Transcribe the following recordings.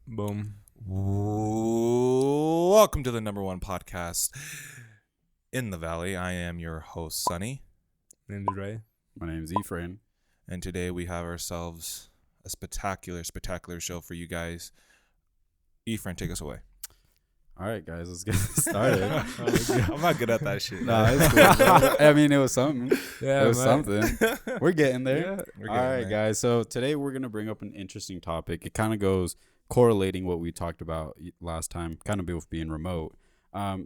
Boom. Welcome to the number one podcast in the Valley. I am your host, Sonny. Name's Ray. My name's Ephraim. And today we have ourselves a spectacular show for you guys. Ephraim, take us away. All right, guys, let's get started. I'm not good at that shit. Nah, it's cool. Bro. I mean, it was something. Yeah, It was something. We're getting there. We're All getting right, there. guys. So today we're going to bring up an interesting topic. It kind of goes correlating what we talked about last time, kind of with being remote.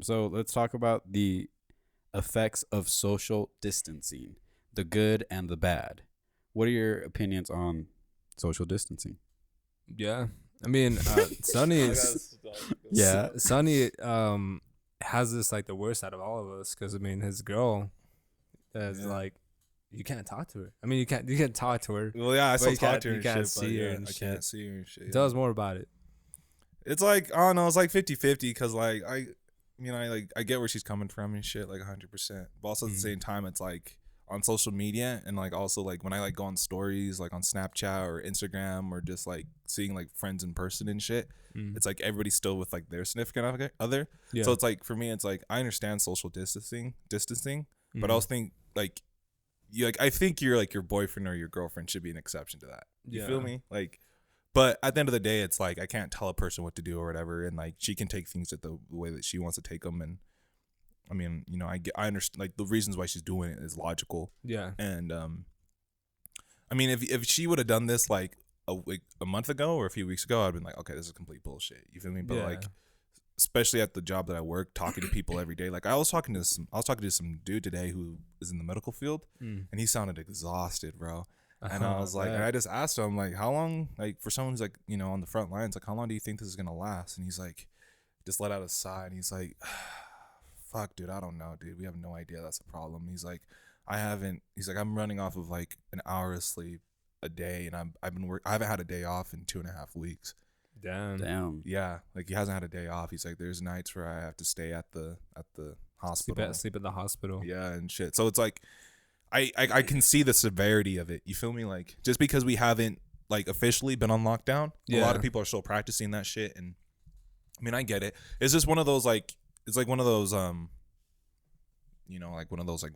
So let's talk about the effects of social distancing, the good and the bad. What are your opinions on social distancing? Yeah. I mean, Sonny is Sonny has this like the worst out of all of us because I mean his girl is like you can't talk to her. I mean you can't talk to her. Well, yeah, I still you talk can't- to her you and can't shit, but see her yeah, and I shit. can't see her and shit. Yeah. Tell us more about it. It's like, I don't know, it's like 50-50 because like I get where she's coming from and shit, like 100%. But also at the same time, it's like on social media and like also like when I like go on stories like on Snapchat or Instagram or just like seeing like friends in person and shit, it's like everybody's still with like their significant other. Yeah. So it's like for me, it's like I understand social distancing, but I also think like I think your boyfriend or your girlfriend should be an exception to that. You feel me? Like, but at the end of the day, it's like I can't tell a person what to do or whatever, and like she can take things at the way that she wants to take them. And I mean, you know, I understand like the reasons why she's doing it is logical. Yeah. And I mean, if she would have done this like a month ago or a few weeks ago, I'd been like, okay, this is complete bullshit. You feel me? But like, especially at the job that I work, talking to people every day. Like I was talking to some dude today who is in the medical field, and he sounded exhausted, bro. And I was like, and I just asked him like, how long, like for someone who's like, you know, on the front lines, like how long do you think this is gonna last? And he's like, just let out a sigh, and he's like, fuck, dude, I don't know, dude. We have no idea. That's a problem. He's like, I'm running off of like an hour of sleep a day, and I haven't had a day off in 2.5 weeks. Damn. Yeah, like he hasn't had a day off. He's like, there's nights where I have to stay at the hospital. Sleep at the hospital. Yeah, and shit. So it's like, I can see the severity of it. You feel me? Like just because we haven't like officially been on lockdown, a lot of people are still practicing that shit. And I mean, I get it. It's just one of those like, it's like one of those you know, like one of those like,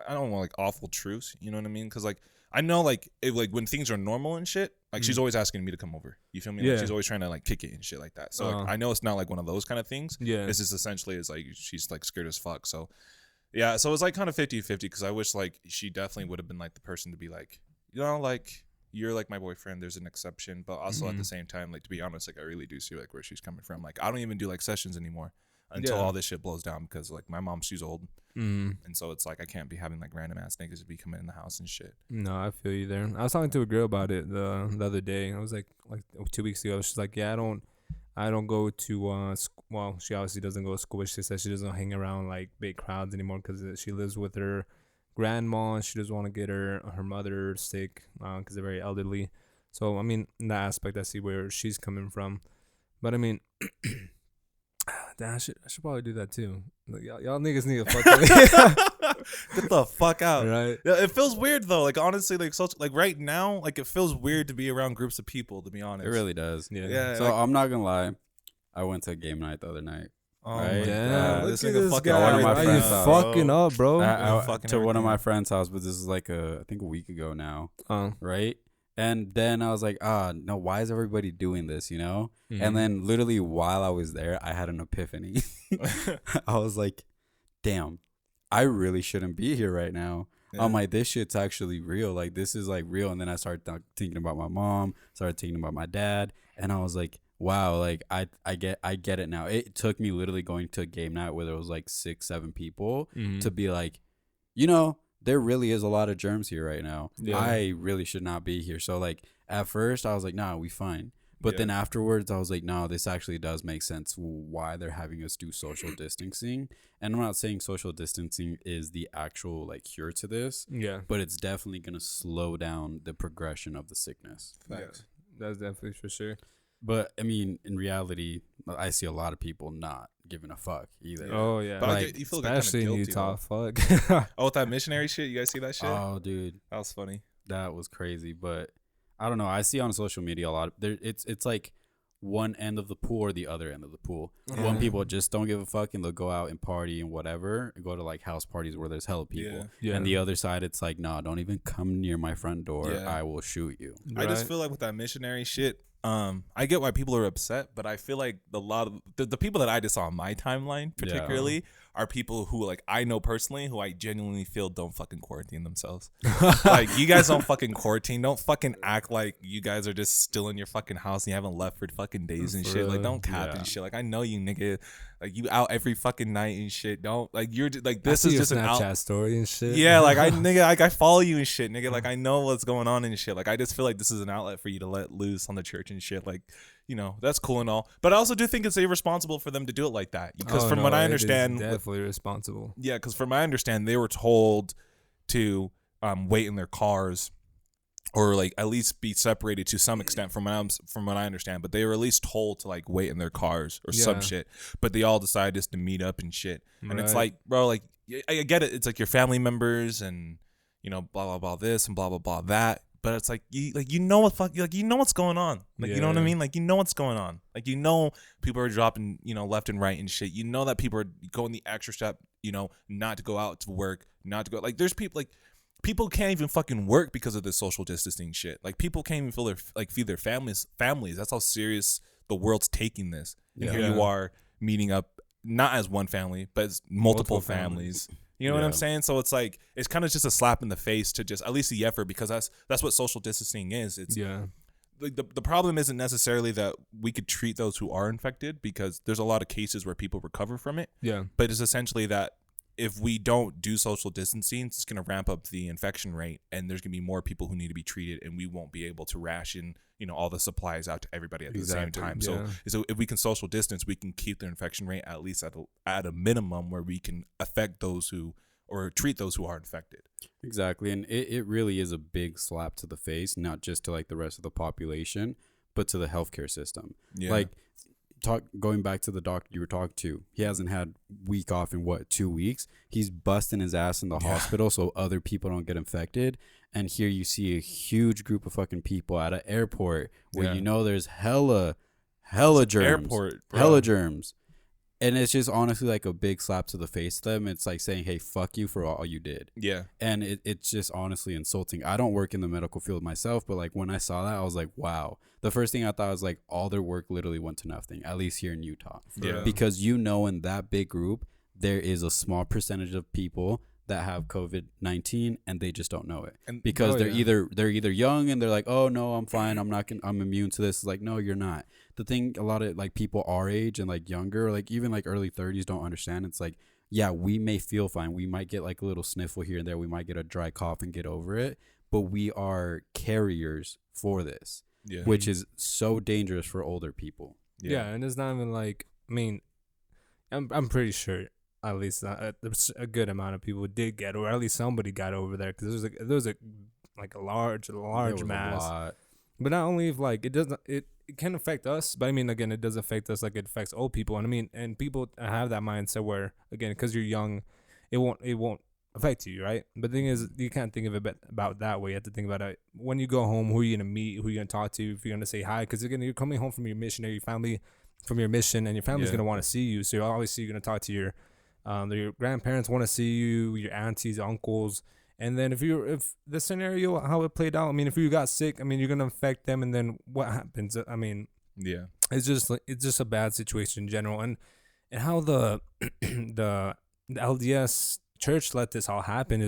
I don't want like awful truths. You know what I mean? Because like I know like when things are normal and shit, like she's always asking me to come over. You feel me? Like, she's always trying to like kick it and shit like that. So like, I know it's not like one of those kind of things. Yeah. It's just essentially it's like she's like scared as fuck. So yeah, so it's like kind of 50-50 because I wish like she definitely would have been like the person to be like, you know, like you're like my boyfriend, there's an exception, but also at the same time, like to be honest, like I really do see like where she's coming from. Like I don't even do like sessions anymore until all this shit blows down because like my mom, she's old, and so it's like I can't be having like random ass niggas to be coming in the house and shit. No, I feel you there. I was talking to a girl about it the other day. I was like 2 weeks ago. She's like, yeah, I don't go to well, she obviously doesn't go to school. She says she doesn't hang around like big crowds anymore because she lives with her grandma and she doesn't want to get her mother sick because they're very elderly. So I mean, in that aspect, I see where she's coming from. But I mean, damn, I should probably do that too. Like, y'all niggas need to fuck with me. Get the fuck out. Right? Yeah, it feels weird though. Like honestly, like like right now, like it feels weird to be around groups of people. To be honest, It really does. Yeah. So like, I'm not gonna lie. I went to a game night the other night. oh Right? my Damn, God. look This at nigga this fucking guy. one of my Why you friends' house. fucking up, bro? fucking To one of everything my up. friend's house, but this is like I think a week ago now, Oh. right? And then I was like, no, why is everybody doing this, you know? Mhm. And then literally while I was there, I had an epiphany. I was like, damn, I really shouldn't be here right now. Yeah. I'm like, this shit's actually real. Like, this is like real. And then I started thinking about my mom, started thinking about my dad. And I was like, wow, like I get it now. It took me literally going to a game night where there was like 6-7 people to be like, you know, there really is a lot of germs here right now. Yeah. I really should not be here. So like at first I was like, nah, we fine. But then afterwards I was like, no, this actually does make sense why they're having us do social distancing. And I'm not saying social distancing is the actual like cure to this. Yeah. But it's definitely going to slow down the progression of the sickness. Facts. That's definitely for sure. But I mean, in reality, I see a lot of people not giving a fuck either. Yeah. Oh yeah, But Like, you feel especially in kinda Utah. guilty, Fuck. though. Oh, with that missionary shit, you guys see that shit? Oh, dude, That was funny. that was crazy. But I don't know. I see on social media a lot. It's like one end of the pool or the other end of the pool. One people just don't give a fuck and they'll go out and party and whatever, go to like house parties where there's hella people. Yeah. And the other side, it's like, no, don't even come near my front door. Yeah. I will shoot you. I just feel like with that missionary shit, I get why people are upset, but I feel like a lot of the people that I just saw on my timeline particularly are people who like I know personally who I genuinely feel don't fucking quarantine themselves. Like, you guys don't fucking quarantine. Don't fucking act like you guys are just still in your fucking house and you haven't left for fucking days and shit. Like, don't cap and shit. Like, I know you, nigga. Like, you out every fucking night and shit. Don't like you're like this is just an Snapchat story and shit. Yeah, like I follow you and shit, nigga. Like, I know what's going on and shit. Like, I just feel like this is an outlet for you to let loose on the church and shit. Like, you know, that's cool and all, but I also do think it's irresponsible for them to do it like that because from what I understand, definitely responsible. Yeah, because from what I understand, they were told to wait in their cars, or like at least be separated to some extent from what I understand. But they were at least told to like wait in their cars or some shit. But they all decided just to meet up and shit. And it's like, bro, like I get it. It's like your family members and you know blah blah blah this and blah blah blah that. But it's like you know what you know what's going on. Like you know what I mean? Like you know what's going on. Like you know people are dropping, you know, left and right and shit. You know that people are going the extra step, you know, not to go out to work, not to go like there's people like people can't even fucking work because of this social distancing shit. Like people can't even feed their families. That's how serious the world's taking this. And here you are meeting up not as one family, but as multiple families. You know what I'm saying? So it's like it's kind of just a slap in the face to just at least the effort, because that's what social distancing is. It's the problem isn't necessarily that we could treat those who are infected, because there's a lot of cases where people recover from it. Yeah. But it's essentially that if we don't do social distancing, it's going to ramp up the infection rate, and there's going to be more people who need to be treated, and we won't be able to ration, you know, all the supplies out to everybody at the same time. Yeah. So if we can social distance, we can keep the infection rate at least at a minimum where we can affect those who or treat those who are infected. Exactly. And it really is a big slap to the face, not just to like the rest of the population, but to the healthcare system. Yeah. Like going back to the doctor you were talking to, he hasn't had week off in 2 weeks. He's busting his ass in the hospital so other people don't get infected. And here you see a huge group of fucking people at an airport where you know there's hella germs. Hella germs. And it's just honestly like a big slap to the face to them. It's like saying, hey, fuck you for all you did. Yeah. And it's just honestly insulting. I don't work in the medical field myself, but like when I saw that, I was like, wow. The first thing I thought was like all their work literally went to nothing, at least here in Utah. Yeah. Because you know in that big group, there is a small percentage of people that have COVID-19 and they just don't know it. And, because they're either young and they're like, oh no, I'm fine. I'm immune to this. It's like, no, you're not. The thing, a lot of like people our age and like younger, like even like early 30s don't understand. It's like, yeah, we may feel fine. We might get like a little sniffle here and there. We might get a dry cough and get over it. But we are carriers for this, which is so dangerous for older people. Yeah. And it's not even like, I mean, I'm pretty sure at least a good amount of people did get, or at least somebody got over there, because there was a large mass. But not only if like it can affect us, but I mean again it does affect us like it affects old people, and I mean and people have that mindset where again because you're young, it won't affect you, right? But the thing is you can't think of it about that way. You have to think about it when you go home. Who are you gonna meet? Who are you gonna talk to? If you're gonna say hi, because again you're coming home from your missionary family, from your mission, and your family's gonna want to see you. So you're obviously gonna talk to your grandparents want to see you, your aunties, uncles. And then if the scenario, how it played out, I mean, if you got sick, I mean, you're going to infect them. And then what happens? I mean, it's just a bad situation in general. And how the LDS church let this all happen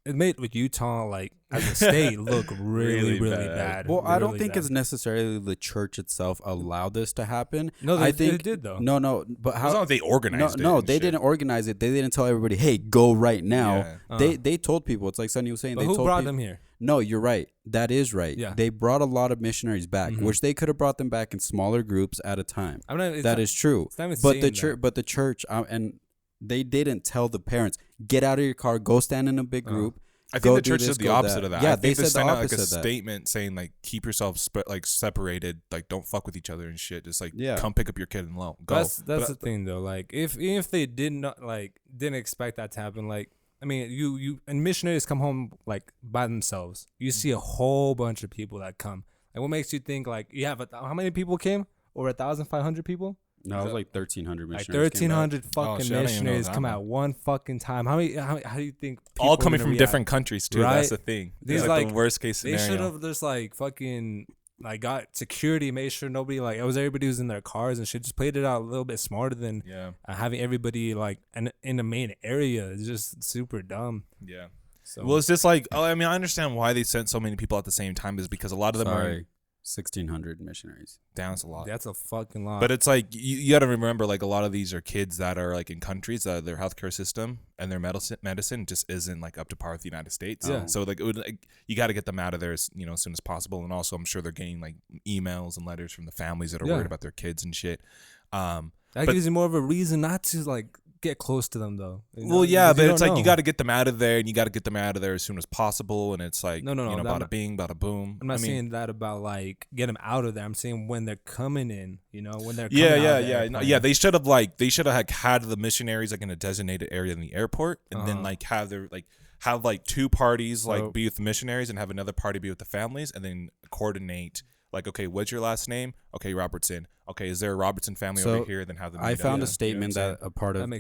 it made with Utah, like as a state, look really bad. Well, really I don't think it's necessarily the church itself allowed this to happen. No, I think it did though. No, but how? It's not like they organized it. No, they didn't organize it. They didn't tell everybody, "Hey, go right now." Yeah. They told people. It's like Sonny was saying. But who brought them here? No, you're right. That is right. Yeah. They brought a lot of missionaries back, which they could have brought them back in smaller groups at a time. That is true. But the church and they didn't tell the parents, get out of your car, go stand in a big group. I think the church did the opposite of that. Yeah, I think they said the out opposite like a statement saying like keep yourselves separated, like don't fuck with each other and shit. Just like come pick up your kid and go. That's the thing though. Like if they didn't expect that to happen, like I mean you and missionaries come home like by themselves. You see a whole bunch of people that come. Like, what makes you think like you have how many people came? Over 1,500 people? No, it was like 1,300 Like missionaries. 1,300 fucking shit, I didn't even know missionaries that come one. at one fucking time. How do you think people All are coming gonna from react? different countries too. Right? That's the thing. These It's like the worst case They scenario. should have just like fucking like got security, made sure nobody like it was everybody was in their cars and shit. Just played it out a little bit smarter than having everybody like in the main area. It's just super dumb. Yeah. So Well, it's just like I mean, I understand why they sent so many people at the same time is because a lot of them are 1,600 missionaries. down a lot. that's a fucking lot. But it's like you got to remember, like a lot of these are kids that are like in countries that their healthcare system and their medicine just isn't like up to par with the United States. Yeah. So like, you got to get them out of there as soon as possible. And also, I'm sure they're getting like emails and letters from the families that are worried about their kids and shit. That gives you more of a reason not to like get close to them though. Well, yeah, but it's like you got to get them out of there, and you got to get them out of there as soon as possible. And it's like bada bing, bada boom. I'm not saying that about like get them out of there. I'm saying when they're coming in, when they're coming They should have had the missionaries like in a designated area in the airport, and then like have two parties like be with the missionaries and have another party be with the families, and then coordinate. Like, okay, what's your last name? Okay, Robertson. Okay, is there a Robertson family over here? Then have them. I found a statement that a part of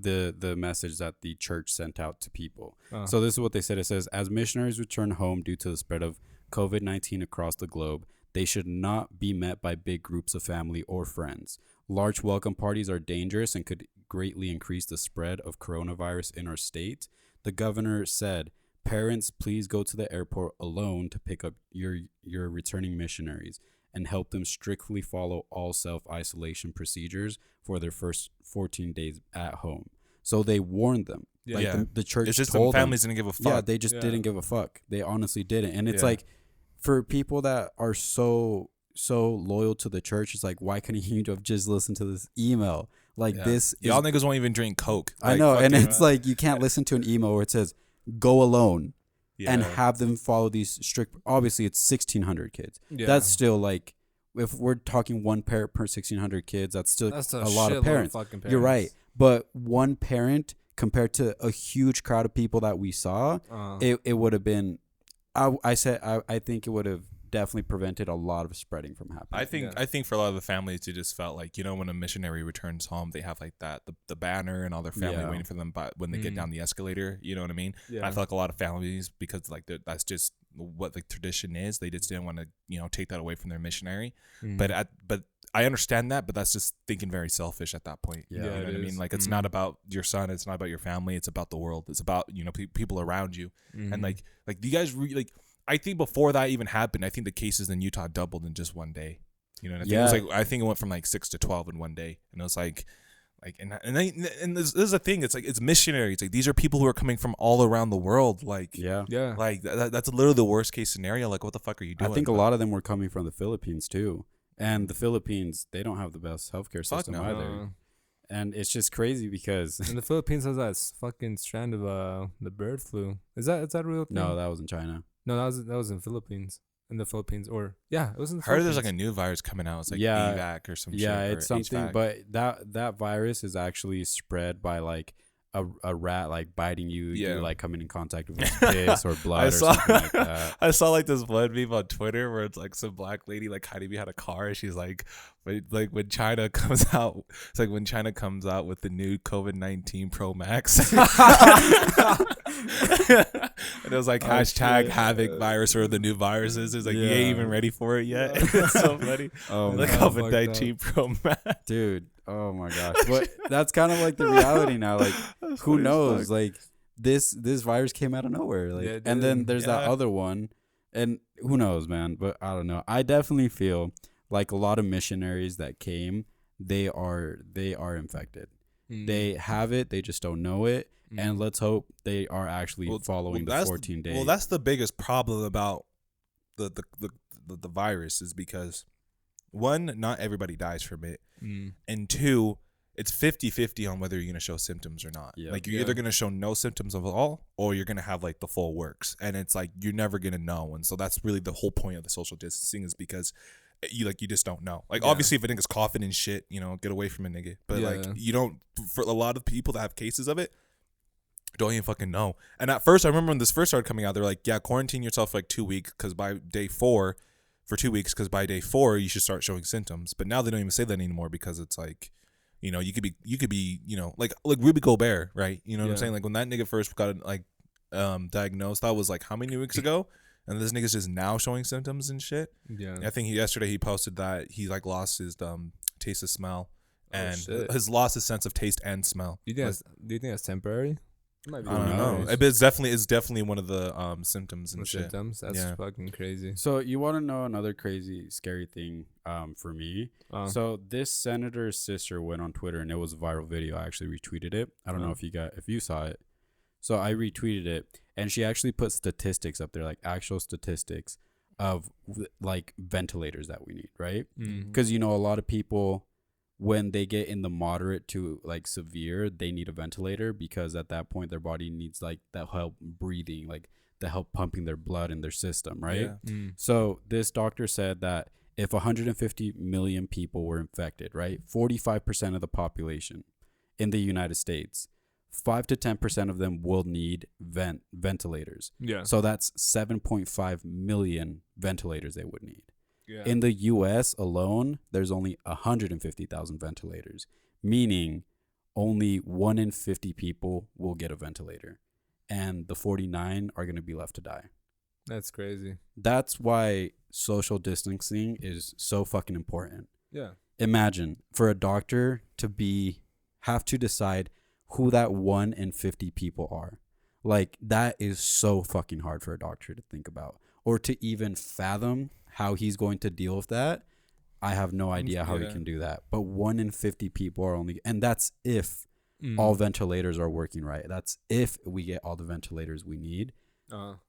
that the message that the church sent out to people. So this is what they said. It says, as missionaries return home due to the spread of COVID-19 across the globe, they should not be met by big groups of family or friends. Large welcome parties are dangerous and could greatly increase the spread of coronavirus in our state. The governor said, parents, please go to the airport alone to pick up your returning missionaries and help them strictly follow all self-isolation procedures for their first 14 days at home. So they warned them. The church it's just told the families didn't give a fuck. Yeah, they just didn't give a fuck. They honestly didn't. And it's like, for people that are so loyal to the church, it's like, why couldn't you have just listened to this email? Like this y'all niggas won't even drink Coke. I know, and it's like you can't listen to an email where it says go alone and have them follow these strict. Obviously, it's 1,600 kids. Yeah. That's still like, if we're talking one parent per 1,600 kids, that's still a lot of parents. You're right, but one parent compared to a huge crowd of people that we saw, it would have been. I think it would have definitely prevented a lot of spreading from happening. I think for a lot of the families, it just felt like, when a missionary returns home, they have like the banner and all their family waiting for them when they get down the escalator. You know what I mean? Yeah. I feel like a lot of families, because like that's just what the tradition is, they just didn't want to take that away from their missionary. But I understand that, but that's just thinking very selfish at that point. You know what I mean? Like, it's not about your son, it's not about your family, it's about the world, it's about people around you. And like you guys I think before that even happened, I think the cases in Utah doubled in just one day. And I think it went from like 6 to 12 in one day, and it was like and this is a thing. It's like, it's missionaries. Like, these are people who are coming from all around the world. Like, like that's literally the worst case scenario. Like, what the fuck are you doing? I think a lot of them were coming from the Philippines too, and the Philippines, they don't have the best healthcare system either. And it's just crazy because in the Philippines has that fucking strand of the bird flu. Is that a real thing? No, that was in China. No, that was in Philippines. In the Philippines, or it was in the I heard Philippines. there's like a new virus coming out. It's like AVAC or some shit. Yeah, it's something, HVAC. but that virus is actually spread by like a rat like biting you, you're like coming in contact with piss or blood or something like that. I saw like this one meme on Twitter where it's like some black lady like hiding behind a car, and she's like when China comes out, it's like when China comes out with the new COVID-19 Pro Max. And it was like hashtag havoc virus or the new viruses. It's like you ain't even ready for it yet. It's so funny. The COVID-19 Pro Max, dude. Oh my gosh. But that's kind of like the reality now. Like, who knows? Like, this virus came out of nowhere. Like, and then there's that other one, and who knows, man? But I don't know. I definitely feel like a lot of missionaries that came, they are infected. They have it, they just don't know it. And let's hope they are actually following the 14 days. Well, that's the biggest problem about the virus, is because, one, not everybody dies from it. And two, it's 50-50 on whether you're going to show symptoms or not. Like, you're either going to show no symptoms at all, or you're going to have like the full works. And it's like, you're never going to know. And so that's really the whole point of the social distancing, is because you just don't know. Like, obviously, if a nigga's coughing and shit, get away from a nigga. But like, you don't, for a lot of people that have cases of it, don't even fucking know. And at first, I remember when this first started coming out, they're like, quarantine yourself for like 2 weeks, because by day 4, for 2 weeks because by day 4 you should start showing symptoms. But now they don't even say that anymore because it's like, you know, you could be, you know, like Ruby Gobert, right? You know what I'm saying? Like when that nigga first got like diagnosed, that was like how many weeks ago? And this nigga's just now showing symptoms and shit. Yeah. I think yesterday he posted that he like lost his taste of smell and shit. has lost his sense of taste and smell. Do you think that's temporary? It might be I don't know. nice. It's definitely one of the symptoms and shit. Symptoms. That's fucking crazy. So you want to know another crazy, scary thing for me? So this senator's sister went on Twitter and it was a viral video. I actually retweeted it. I don't know if you saw it. So I retweeted it and she actually put statistics up there, like actual statistics of like ventilators that we need, right? Because you know a lot of people, when they get in the moderate to like severe, they need a ventilator because at that point their body needs like that help breathing, like the help pumping their blood in their system, right? So this doctor said that if 150 million people were infected, right, 45% of the population in the United States, 5 to 10% of them will need ventilators. Yeah. So that's 7.5 million ventilators they would need. Yeah. In the U.S. alone, there's only 150,000 ventilators, meaning only 1 in 50 people will get a ventilator, and the 49 are going to be left to die. That's crazy. That's why social distancing is so fucking important. Yeah. Imagine for a doctor to have to decide who that 1 in 50 people are. Like, that is so fucking hard for a doctor to think about or to even fathom how he's going to deal with that. I have no idea how he can do that. But 1 in 50 people are only, and that's if all ventilators are working right. That's if we get all the ventilators we need.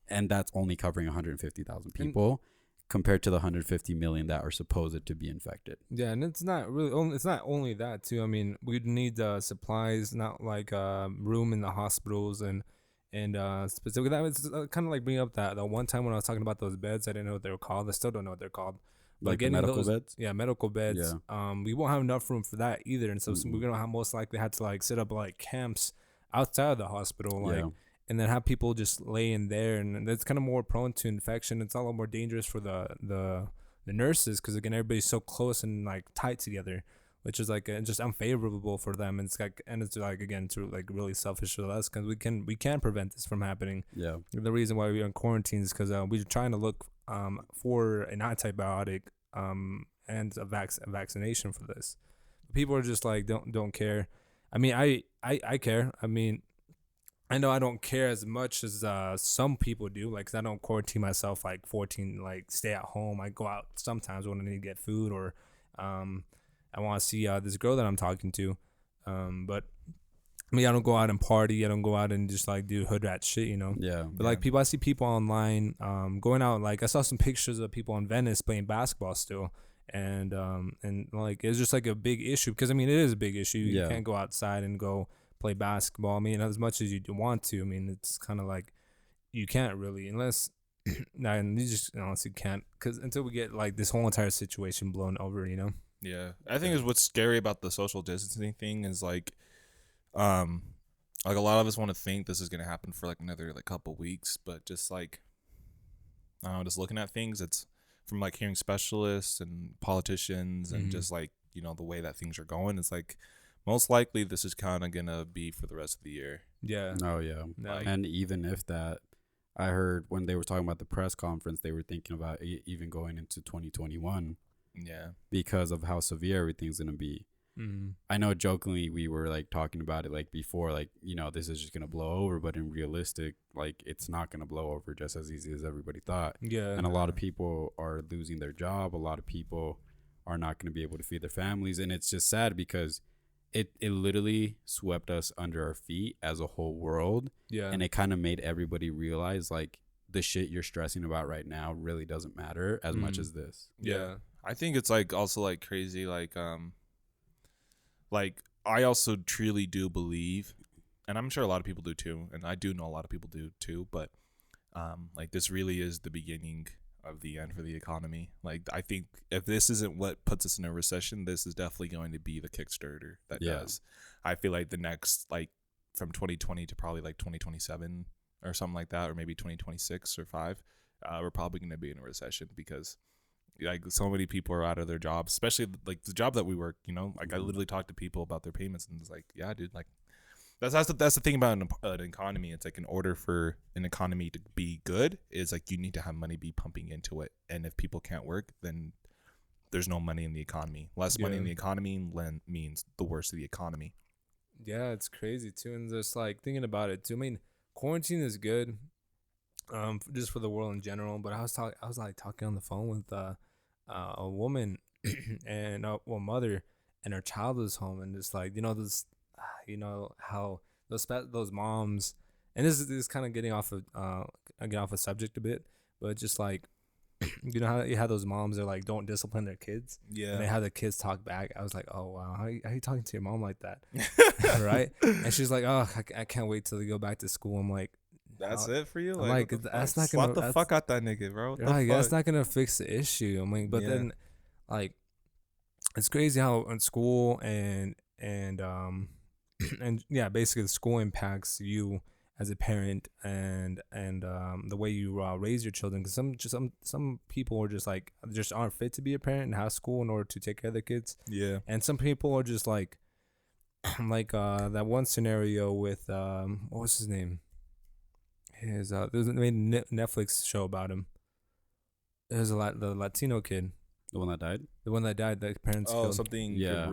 And that's only covering 150,000 people compared to the 150 million that are supposed to be infected. Yeah, and it's not only that too. I mean, we'd need supplies, not like room in the hospitals and specifically that was kind of like bringing up that the one time when I was talking about those beds, I didn't know what they were called. I still don't know what they're called. But Like getting medical beds? Yeah, medical beds. Yeah. We won't have enough room for that either, and so we're gonna most likely have to like set up like camps outside of the hospital, like, and then have people just lay in there, and that's kind of more prone to infection. It's a lot more dangerous for the nurses because again everybody's so close and like tight together, which is like just unfavorable for them. And it's like again it's like really selfish for us because we can prevent this from happening. Yeah. The reason why we're in quarantine is because we're trying to look for an antibiotic and a vaccination for this. People are just like don't care. I mean I care. I mean I know I don't care as much as some people do. Like 'cause I don't quarantine myself like 14 like stay at home. I go out sometimes when I need to get food or I want to see this girl that I'm talking to. But I mean, I don't go out and party. I don't go out and just like do hood rat shit, you know? Yeah. But like I see people online going out. Like I saw some pictures of people in Venice playing basketball still. And like it's just like a big issue because I mean, it is a big issue. You can't go outside and go play basketball. I mean, as much as you want to. I mean, it's kind of like you can't really unless and you just honestly can't because until we get like this whole entire situation blown over, you know? Yeah, I think is what's scary about the social distancing thing is like a lot of us want to think this is gonna happen for like another like couple weeks, but just like I don't know, just looking at things, it's from like hearing specialists and politicians and just like you know the way that things are going, it's like most likely this is kind of gonna be for the rest of the year. Yeah. Oh yeah. Like, And even if that, I heard when they were talking about the press conference, they were thinking about even going into 2021. Yeah. Because of how severe everything's gonna be. I know jokingly we were like talking about it like before, like, you know, this is just gonna blow over, but in realistic, like it's not gonna blow over just as easy as everybody thought. Yeah. And a lot of people are losing their job. A lot of people are not gonna be able to feed their families. And it's just sad because it literally swept us under our feet as a whole world. Yeah. And it kind of made everybody realize like the shit you're stressing about right now really doesn't matter as much as this. Yeah. I think it's like also like crazy like I also truly do believe, and I'm sure a lot of people do too, and I do know a lot of people do too, but like this really is the beginning of the end for the economy. Like I think if this isn't what puts us in a recession, this is definitely going to be the Kickstarter that does. I feel like the next like from 2020 to probably like 2027 or something like that, or maybe 2026 or 5, we're probably going to be in a recession because like so many people are out of their jobs, especially like the job that we work. You know, like I literally talk to people about their payments, and it's like, yeah, dude, like that's the thing about an economy. It's like in order for an economy to be good, is like you need to have money be pumping into it, and if people can't work, then there's no money in the economy. Less money in the economy means the worse of the economy. Yeah, it's crazy too, and just like thinking about it too. I mean, quarantine is good, just for the world in general. But I was talking on the phone with a woman and mother, and her child was home, and just like this, how those moms, and this is kind of getting off of subject a bit, but just like how you have those moms that like don't discipline their kids, Yeah, and they have the kids talk back. I was like, oh wow, how you talking to your mom like that? Right? And she's like, oh, I can't wait till they go back to school. I'm like, that's it for you. I'm like that's not slap gonna the fuck out that nigga, bro. like, that's not gonna fix the issue. I'm like, but then like it's crazy how in school and and yeah, basically the school impacts you as a parent and the way you raise your children, because some people are just aren't fit to be a parent and have school in order to take care of their kids. Yeah, And some people are just like like that one scenario with what was his name, there's a Netflix show about him. There's the Latino kid, The one that died? the one that died, that parents killed. something. Yeah.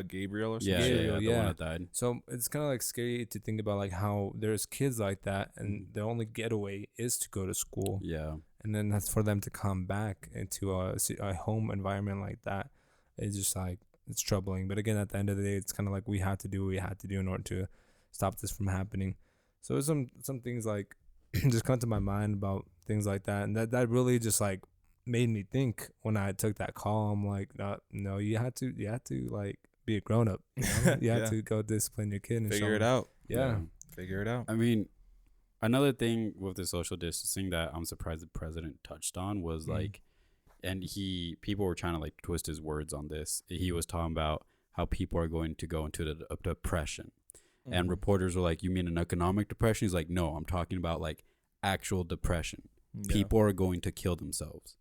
Gabriel or something. Yeah, Gabriel, the yeah. one that died. So it's kind of like scary to think about like how there's kids like that, and their only getaway is to go to school, Yeah. and then that's for them to come back into a home environment like that. It's just like, it's troubling. But again, at the end of the day, it's kind of like we had to do what we had to do in order to stop this from happening. So some things like just come to my mind about things like that, and that really just like made me think when I took that call. I'm like, no, you had to like be a grown up. You have Yeah. to go discipline your kid and Figure it show 'em. out. Yeah. Figure it out. I mean, another thing with the social distancing that I'm surprised the president touched on was like, and people were trying to like twist his words on this. He was talking about how people are going to go into a depression. And reporters were like, you mean an economic depression? He's like, no, I'm talking about like actual depression. Yeah. People are going to kill themselves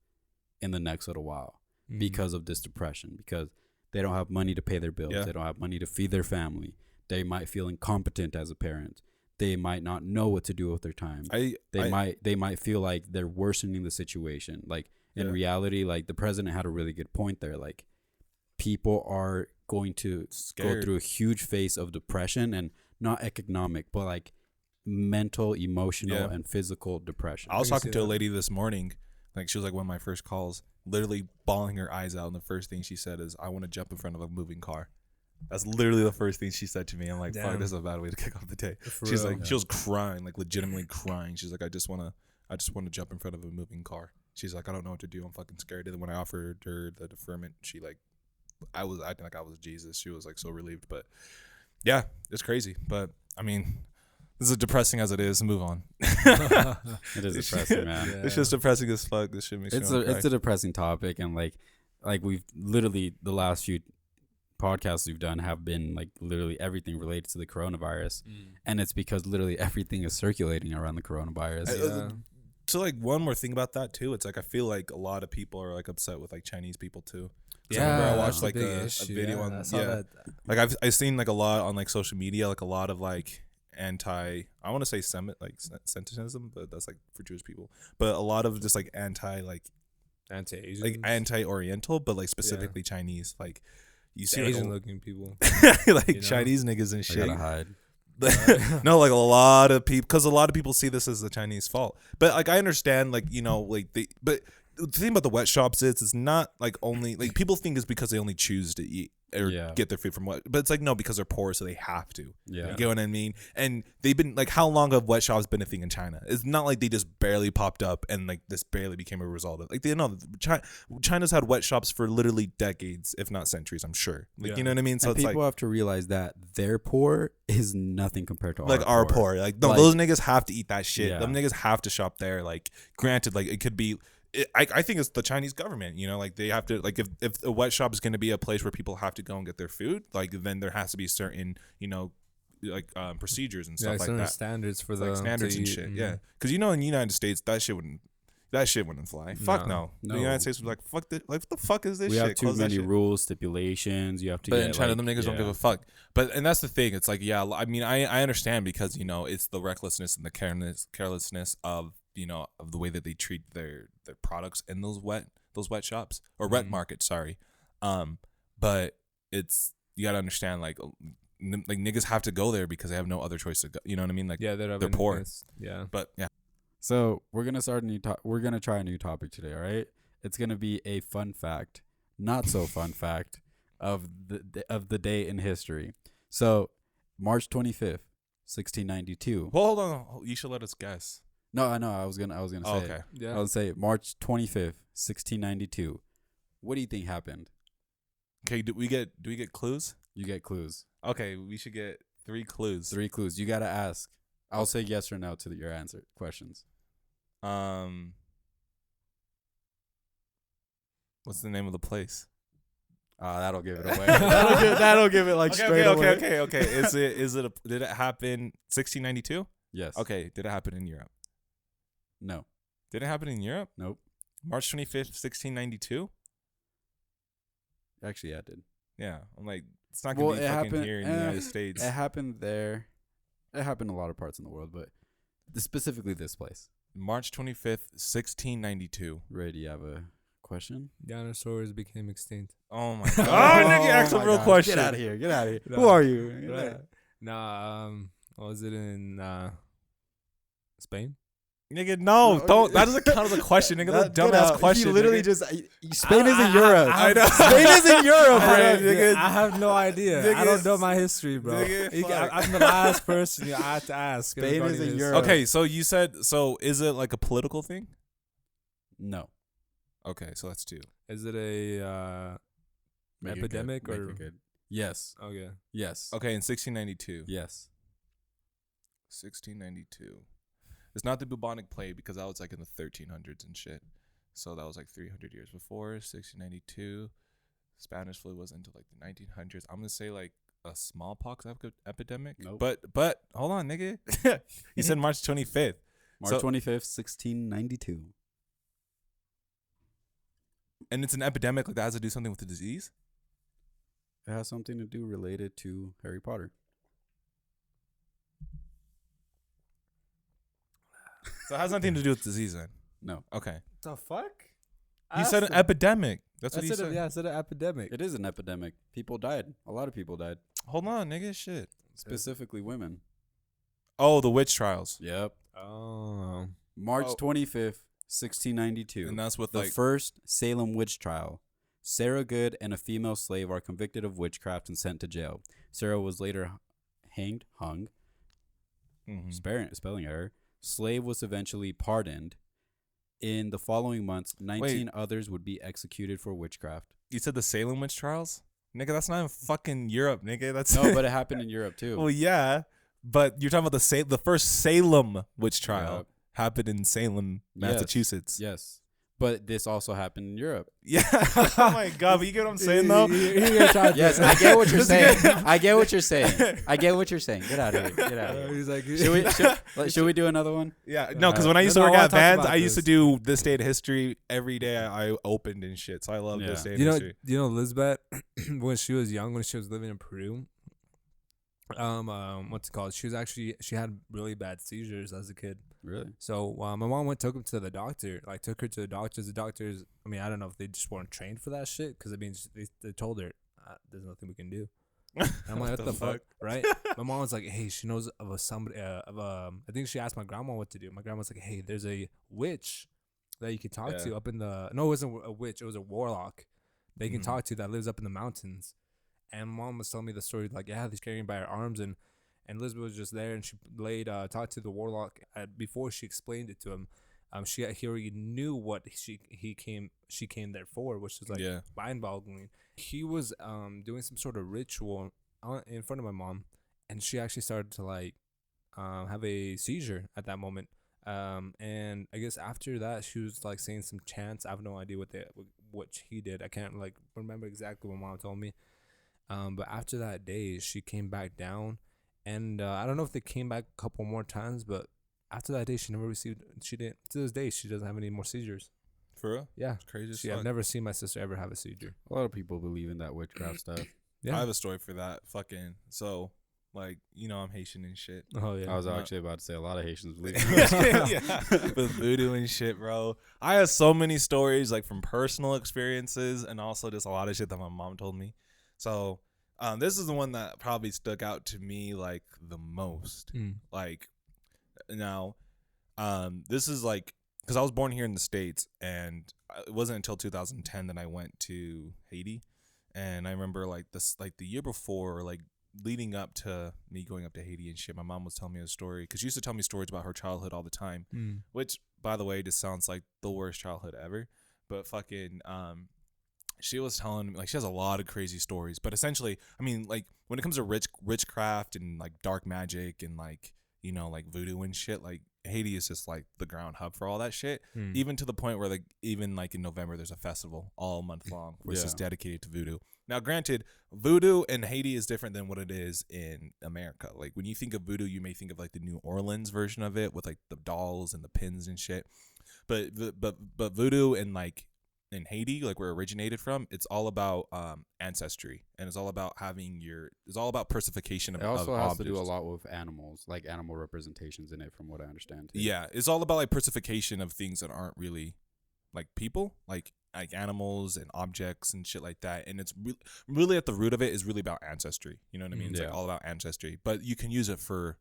in the next little while because of this depression, because they don't have money to pay their bills. Yeah. They don't have money to feed their family. They might feel incompetent as a parent. They might not know what to do with their time. They might feel like they're worsening the situation. Like in reality, like the president had a really good point there. Like people are going to go through a huge phase of depression, and not economic, but like mental, emotional, and physical depression. I was talking to a lady this morning. Like, she was like one of my first calls, literally bawling her eyes out, and the first thing she said is, I want to jump in front of a moving car. That's literally the first thing she said to me. I'm like, fuck, this is a bad way to kick off the day. She's like, she was crying, like legitimately crying. She's like, I just want to jump in front of a moving car. She's like, I don't know what to do. I'm fucking scared. And then when I offered her the deferment, she like, I was acting like I was Jesus. She was like so relieved. But yeah, it's crazy. But I mean, this is depressing as it is. Move on. It is depressing, man. It's just depressing as fuck. This shit makes me want to cry. It's a depressing topic, and like we've literally, the last few podcasts we've done have been like literally everything related to the coronavirus, and it's because literally everything is circulating around the coronavirus. So like one more thing about that too, it's like I feel like a lot of people are like upset with like Chinese people too. Yeah, I remember I watched that's like a big a video issue. on I saw that. like I've seen like a lot on like social media, like a lot of like I want to say Semitism, but that's like for Jewish people, but a lot of just like anti-Asian, like anti-Oriental, but like specifically Chinese, like you see Asian like, looking people, like Chinese niggas and I shit. gotta hide. No, like a lot of people, because a lot of people see this as the Chinese fault. But like I understand, like, you know, like but the thing about the wet shops is it's not like only like people think it's because they only choose to eat or get their food from wet, but it's like no, because they're poor, so they have to. Yeah, you get what I mean? And they've been like, how long have wet shops been a thing in China? It's not like they just barely popped up and like this barely became a result of like they know China's had wet shops for literally decades, if not centuries. I'm sure. Like you know what I mean? So and it's people like have to realize that their poor is nothing compared to our poor. Like no, like, those niggas have to eat that shit. Yeah. Them niggas have to shop there. Like granted, like it could be. I think it's the Chinese government, you know, like they have to, like if a wet shop is going to be a place where people have to go and get their food, like then there has to be certain, you know, like procedures and stuff like that. Standards for like standards and shit. Yeah. Because, you know, in the United States, that shit wouldn't, That shit wouldn't fly. Fuck no. No. The United States would be like, fuck this. Like, what the fuck is this We shit? have too Close that many shit. rules, stipulations. You have to But get in China, like, them niggas don't give a fuck. And that's the thing. It's like, yeah, I mean, I understand because, you know, it's the recklessness and the carelessness of, you know, of the way that they treat their products in those wet shops or wet markets, sorry. But it's, you got to understand, like niggas have to go there because they have no other choice to go. You know what I mean? Like, they're poor. Yeah. But yeah. So we're gonna start we're gonna try a new topic today. All right, it's gonna be a fun fact, not so fun fact of the day in history. So March 25th, 1692. Well, hold on. You should let us guess. No, I know. I was gonna say. Oh, okay. Yeah. I would say March 25th, 1692. What do you think happened? Okay. Do we get clues? You get clues. Okay, we should get 3 clues. 3 clues. You gotta ask. I'll say yes or no to your answer questions. What's the name of the place? That'll give it away. that'll give it like straight away. Okay. Did it happen 1692? Yes. Okay. Did it happen in Europe? No. Did it happen in Europe? Nope. March 25th, 1692? Actually, yeah, it did. Yeah. I'm like, it's not going to be fucking here in the United States. It happened there. It happened in a lot of parts in the world, but specifically this place. March 25th, 1692. Ray, do you have a question? Dinosaurs became extinct. Oh my god. Oh, nigga, ask a real question. Get out of here. No. Who are you? Right. Nah, was it in Spain? Nigga, no, don't. That doesn't count as a question, nigga. That's a dumbass question. You literally nigga. just Spain is in Europe. I know. Spain is in Europe, Right, bro. nigga. I have no idea. Nigga, I don't know my history, bro. nigga, I'm the last person I have to ask. Spain is regarding in this. Europe. Okay, so you said, is it like a political thing? No. Okay, so that's 2. Is it a Make it epidemic good. or? Make it good. Yes. Okay. Yes. Okay, in 1692. Yes. 1692. It's not the bubonic plague because that was like in the 1300s and shit. So that was like 300 years before. 1692. Spanish flu was into like the 1900s. I'm gonna say like a smallpox epidemic. Nope. But hold on, nigga. You said March 25th. March 25th, 1692. And it's an epidemic. Like that has to do something with the disease. It has something to do related to Harry Potter. So it has nothing to do with disease then. No. Okay. The fuck? You said an epidemic. That's what you said. Yeah, I said an epidemic. It is an epidemic. People died. A lot of people died. Hold on, nigga. Shit. Specifically women. Oh, the witch trials. Yep. Oh. March 25th, 1692. And that's with the like first Salem witch trial. Sarah Good and a female slave are convicted of witchcraft and sent to jail. Sarah was later hung. Spelling error. Slave was eventually pardoned. In the following months, 19 others would be executed for witchcraft. You said the Salem witch trials? Nigga, that's not in fucking Europe, nigga. That's No, but it happened in Europe too. Well, yeah. But you're talking about the first Salem witch trial happened in Salem, Massachusetts. Yes. But this also happened in Europe. Yeah. Oh my god, but you get what I'm saying though? Yes, I get what you're saying. I get what you're saying. Get out of here. Get out of here. He's like, Should we do another one? Yeah. No, because when I used to work at Vans, I used to do this day in history every day. I opened and shit. So I love this day in history. You know Lisbeth, when she was young, when she was living in Peru, what's it called? She had really bad seizures as a kid. Really? So my mom took her to the doctor. Like took her to the doctors. The doctors, I mean, I don't know if they just weren't trained for that shit. Because I mean, they told her there's nothing we can do. And I'm like, what the fuck, right? My mom was like, hey, she knows of somebody I think she asked my grandma what to do. My grandma was like, hey, there's a witch that you can talk to up in the. No, it wasn't a witch. It was a warlock. They can talk to that lives up in the mountains. And mom was telling me the story like, yeah, he's carrying by her arms and Elizabeth was just there and she talked to the warlock before she explained it to him. He already knew what she came there for, which is like mind-boggling. He was doing some sort of ritual in front of my mom, and she actually started to like have a seizure at that moment. And I guess after that, she was like saying some chants. I have no idea what he did. I can't like remember exactly what mom told me. But after that day, she came back down, and I don't know if they came back a couple more times, but after that day, she never received. She didn't. To this day, she doesn't have any more seizures. For real? Yeah, It's crazy as I've fuck. never seen my sister ever have a seizure. A lot of people believe in that witchcraft stuff. Yeah. I have a story for that. So, like, I'm Haitian and shit. Oh yeah. I was Right. actually about to say a lot of Haitians believe in that. Yeah, with voodoo and shit, bro. I have so many stories, like, from personal experiences and also just a lot of shit that my mom told me. So, this is the one that probably stuck out to me, like, the most. Like, now, this is, like, because I was born here in the States, and it wasn't until 2010 that I went to Haiti. And I remember, like, the year before, like, leading up to me going up to Haiti and shit, my mom was telling me a story, because she used to tell me stories about her childhood all the time, which, by the way, just sounds like the worst childhood ever. But fucking, she was telling me, like, she has a lot of crazy stories. But essentially, I mean, like, when it comes to witchcraft and, like, dark magic and, like, like, voodoo and shit, like, Haiti is just, like, the ground hub for all that shit. Even to the point where, like, even, like, in November, there's a festival all month long where it's just dedicated to voodoo. Now, granted, voodoo in Haiti is different than what it is in America. Like, when you think of voodoo, you may think of, like, the New Orleans version of it with, like, the dolls and the pins and shit. But voodoo in, like, in Haiti, like, where it originated from, it's all about ancestry, and it's all about it's all about personification of It also has to do a objects. lot with animals, like animal representations in it, from what I understand. Too. Yeah, it's all about, like, personification of things that aren't really, like, people, like animals and objects and shit like that. And it's really at the root of it is really about ancestry. You know what I mean? It's like all about ancestry, but you can use it for,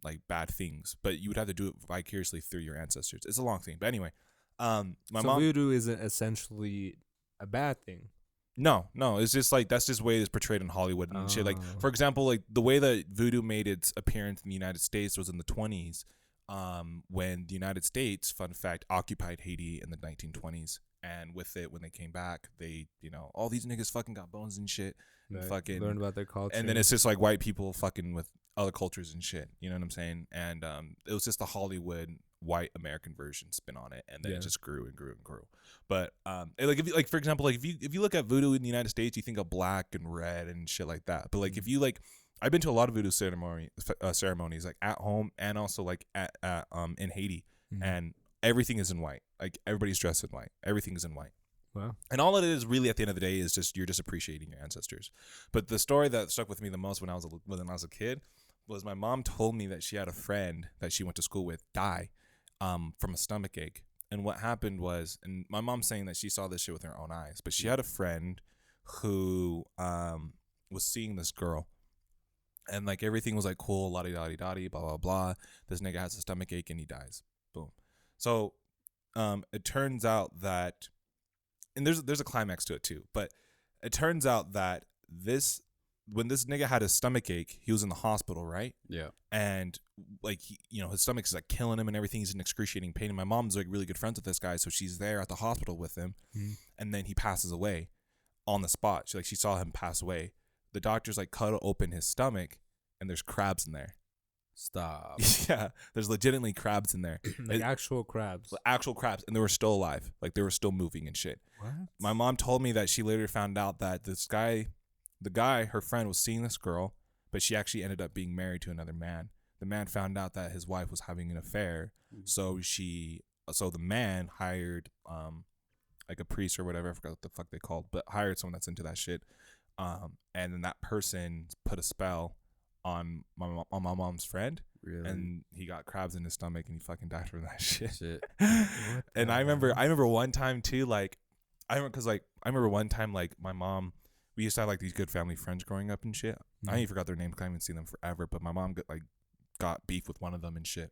like, bad things, but you would have to do it vicariously through your ancestors. It's a long thing, but anyway, my mom. Voodoo isn't essentially a bad thing. No, it's just, like, that's just the way it's portrayed in Hollywood and shit. Like, for example, like, the way that voodoo made its appearance in the United States was in the 20s, when the United States, fun fact, occupied Haiti in the 1920s. And with it, when they came back, they, all these niggas fucking got bones and shit. And fucking learned about their culture. And then it's just, like, white people fucking with other cultures and shit. You know what I'm saying? And it was just the Hollywood white American version spin on it, and then it just grew and grew and grew. But like, if you, like, for example, like, if you look at voodoo in the United States, you think of black and red and shit like that. But, like, if you, like, I've been to a lot of voodoo ceremonies, like, at home and also, like, at in Haiti, and everything is in white. Like, everybody's dressed in white. Everything is in white. Wow. And all it is really at the end of the day is just you're just appreciating your ancestors. But the story that stuck with me the most when I was a kid was my mom told me that she had a friend that she went to school with die from a stomach ache. And what happened was, and my mom's saying that she saw this shit with her own eyes, but she had a friend who was seeing this girl. And, like, everything was, like, cool, la-di-da-di-da-di, blah, blah, blah. This nigga has a stomach ache and he dies. Boom. So it turns out that, and there's a climax to it too, but it turns out that when this nigga had a stomach ache, he was in the hospital, right? Yeah. And, like, his stomach's, like, killing him and everything. He's in excruciating pain. And my mom's, like, really good friends with this guy, so she's there at the hospital with him. And then he passes away on the spot. She saw him pass away. The doctors, like, cut open his stomach, and there's crabs in there. Stop. Yeah, there's legitimately crabs in there. Like, actual crabs. Actual crabs, and they were still alive. Like, they were still moving and shit. What? My mom told me that she later found out that the guy, her friend, was seeing this girl, but she actually ended up being married to another man. The man found out that his wife was having an affair, so the man hired like a priest or whatever, I forgot what the fuck they called, but hired someone that's into that shit. And then that person put a spell on my mom's friend. Really? And he got crabs in his stomach and he fucking died from that shit. And I remember one time too, like, I remember one time, like, my mom, we used to have, like, these good family friends growing up and shit. I even forgot their names, I haven't seen them forever, but my mom got beef with one of them and shit.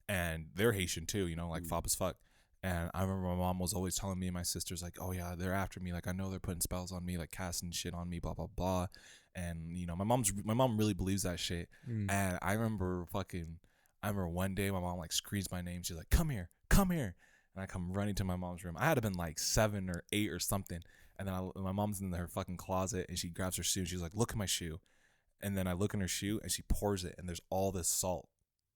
And they're Haitian too, like, fob as fuck. And I remember my mom was always telling me and my sisters, like, oh yeah, they're after me. Like, I know they're putting spells on me, like, casting shit on me, blah, blah, blah. And, my mom really believes that shit. And I remember one day my mom, like, screams my name. She's like, come here. And I come running to my mom's room. I had to been like 7 or 8 or something. And then my mom's in her fucking closet and she grabs her shoe and she's like, look at my shoe. And then I look in her shoe and she pours it and there's all this salt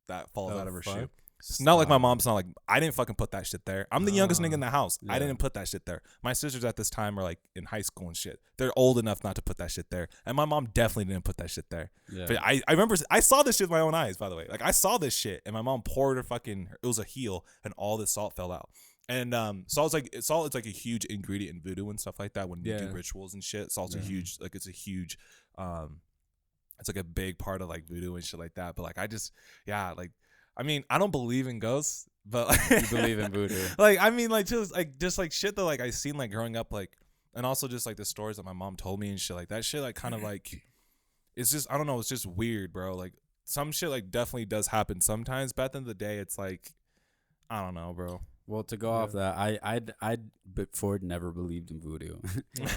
that falls out of her shoe. It's not like my mom's not like, I didn't fucking put that shit there. I'm the youngest nigga in the house. Yeah. I didn't put that shit there. My sisters at this time are like in high school and shit. They're old enough not to put that shit there. And my mom definitely didn't put that shit there. Yeah. But I remember, I saw this shit with my own eyes, by the way. Like, I saw this shit and my mom poured her fucking, it was a heel and all this salt fell out. And salt is like a huge ingredient in voodoo and stuff like that when you do rituals and shit. Salt's a huge, like, it's a huge, it's like a big part of like voodoo and shit like that. But like, like, I mean, I don't believe in ghosts, but like, you believe in voodoo. Like, I mean, like, just like shit that like I seen like growing up, like, and also just like the stories that my mom told me and shit like that shit, like kind of like, it's just, I don't know, it's just weird, bro. Like, some shit like definitely does happen sometimes, but at the end of the day, it's like, I don't know, bro. Well, to go off that, I before never believed in voodoo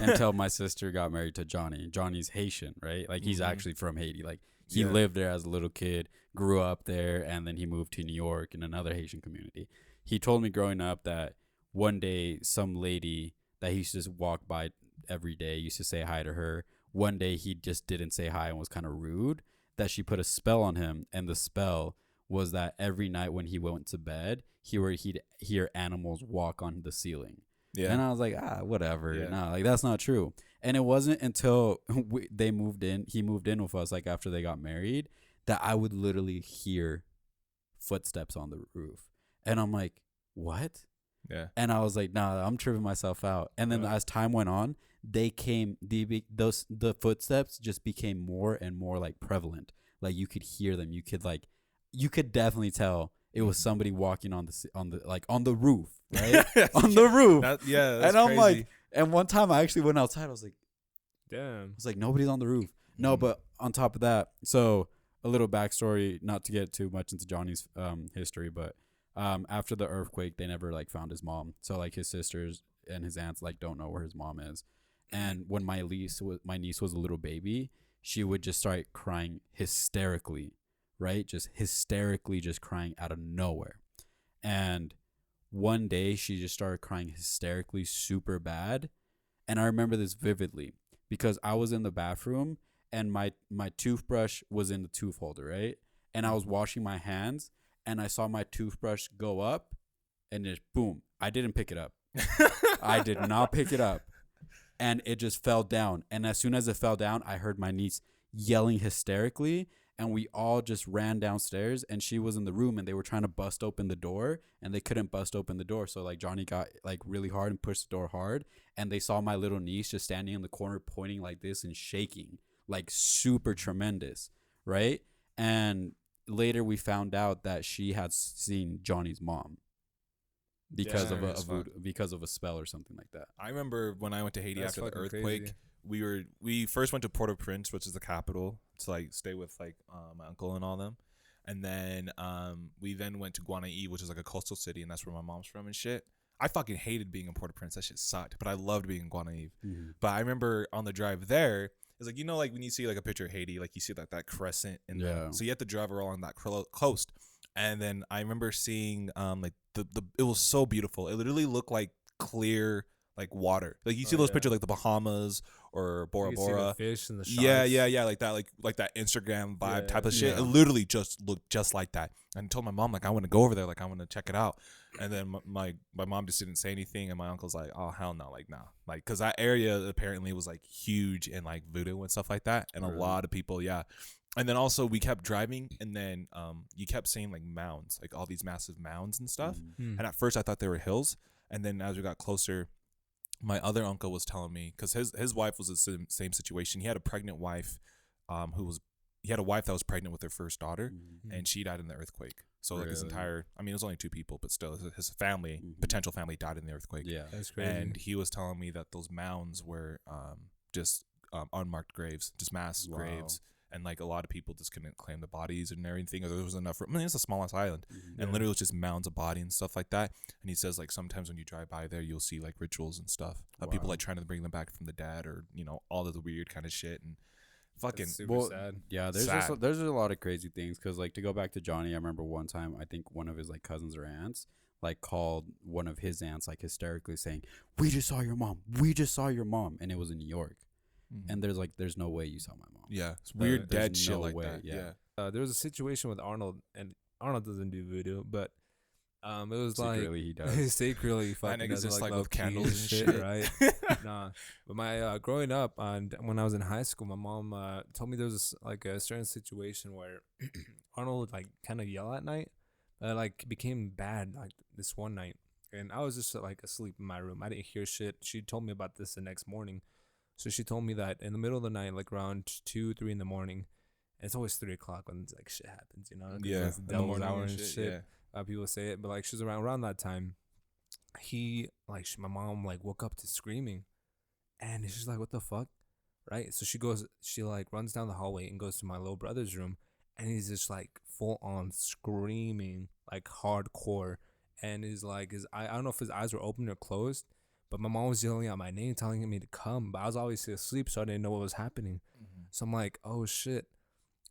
until my sister got married to Johnny. Johnny's Haitian, right? Like, he's actually from Haiti. Like, he lived there as a little kid, grew up there, and then he moved to New York in another Haitian community. He told me growing up that one day some lady that he used to just walk by every day, used to say hi to her. One day he just didn't say hi and was kind of rude, that she put a spell on him, and the spell was that every night when he went to bed, he'd hear animals walk on the ceiling. Yeah. And I was like, whatever. Yeah. No, like, that's not true. And it wasn't until he moved in with us, like after they got married, that I would literally hear footsteps on the roof. And I'm like, what? Yeah. And I was like, nah, I'm tripping myself out. And then as time went on, the footsteps just became more and more like prevalent. Like, you could hear them. You could definitely tell it was somebody walking on the roof, right? On the roof. That's and I'm crazy. Like, and one time I actually went outside. I was like, damn. I was like, nobody's on the roof. No, but on top of that, so a little backstory, not to get too much into Johnny's history, but after the earthquake, they never like found his mom. So like, his sisters and his aunts like don't know where his mom is. And when my niece was a little baby, she would just start crying hysterically. Right? Just hysterically, just crying out of nowhere. And one day she just started crying hysterically super bad. And I remember this vividly because I was in the bathroom and my toothbrush was in the tooth holder, right? And I was washing my hands and I saw my toothbrush go up and just boom. I didn't pick it up. I did not pick it up. And it just fell down. And as soon as it fell down, I heard my niece yelling hysterically. And we all just ran downstairs, and she was in the room, and they were trying to bust open the door, and they couldn't bust open the door. So like, Johnny got like really hard and pushed the door hard, and they saw my little niece just standing in the corner pointing like this and shaking, like super tremendous, right? And later we found out that she had seen Johnny's mom because of a spell or something like that. I remember when I went to Haiti after the earthquake. Crazy. We first went to Port-au-Prince, which is the capital, to like stay with like my uncle and all them, and then we then went to Guanaí, which is like a coastal city, and that's where my mom's from and shit. I fucking hated being in Port-au-Prince. That shit sucked, but I loved being in Guanaí. Mm-hmm. But I remember on the drive there, it's like, you know, like when you see like a picture of Haiti, like you see like that crescent, and so you have to drive along that coast. And then I remember seeing like the it was so beautiful. It literally looked like clear like water. Like you see those pictures like the Bahamas or Bora Bora. The fish and the sharks. Yeah, like that Instagram vibe type of shit. Yeah. It literally just looked just like that. And I told my mom like I want to go over there, like I want to check it out. And then my mom just didn't say anything, and my uncle's like, oh hell no, like nah, like because that area apparently was like huge in like voodoo and stuff like that, and a lot of people, And then also we kept driving, and then you kept saying like mounds, like all these massive mounds and stuff. Mm-hmm. And at first I thought they were hills, and then as we got closer, my other uncle was telling me, because his wife was the same situation. He had a pregnant wife, he had a wife that was pregnant with their first daughter, and she died in the earthquake. So like his entire, I mean, it was only 2 people, but still, his family, potential family, died in the earthquake. Yeah, that's crazy. And he was telling me that those mounds were just unmarked graves, just mass graves. And like a lot of people just couldn't claim the bodies and everything, or there was enough. I mean, it's the smallest island, and literally it was just mounds of body and stuff like that. And he says like sometimes when you drive by there, you'll see like rituals and stuff of people like trying to bring them back from the dead, or you know, all of the weird kind of shit. And fucking super sad. Yeah, there's a lot of crazy things. Because like, to go back to Johnny, I remember one time I think one of his like cousins or aunts like called one of his aunts like hysterically saying, "We just saw your mom. We just saw your mom," and it was in New York. And there's no way you saw my mom. Yeah, it's weird dead shit like that. Yeah. There was a situation with Arnold, and Arnold doesn't do voodoo, but it was Secretly, he like does. secretly fucking nigga's does it, just, like like, with low-key candles and and shit, shit. right? Nah, but my growing up and when I was in high school, my mom told me there was like a certain situation where Arnold would like kind of yell at night, like became bad like this one night, and I was just like asleep in my room. I didn't hear shit. She told me about this the next morning, so she told me that in the middle of the night, like around 2, 3 in the morning. It's always 3 o'clock when like shit happens, you know? 'Cause Yeah, it's the in the devil's morning hour and and shit, shit. yeah. People say it, but like she's around that time. He like my mom like woke up to screaming, and she's like, "What the fuck?" Right? So she like runs down the hallway and goes to my little brother's room, and he's just like full on screaming like hardcore, and is like I don't know if his eyes were open or closed, but my mom was yelling out my name, telling me to come, but I was obviously asleep, so I didn't know what was happening. So I'm like, "Oh shit."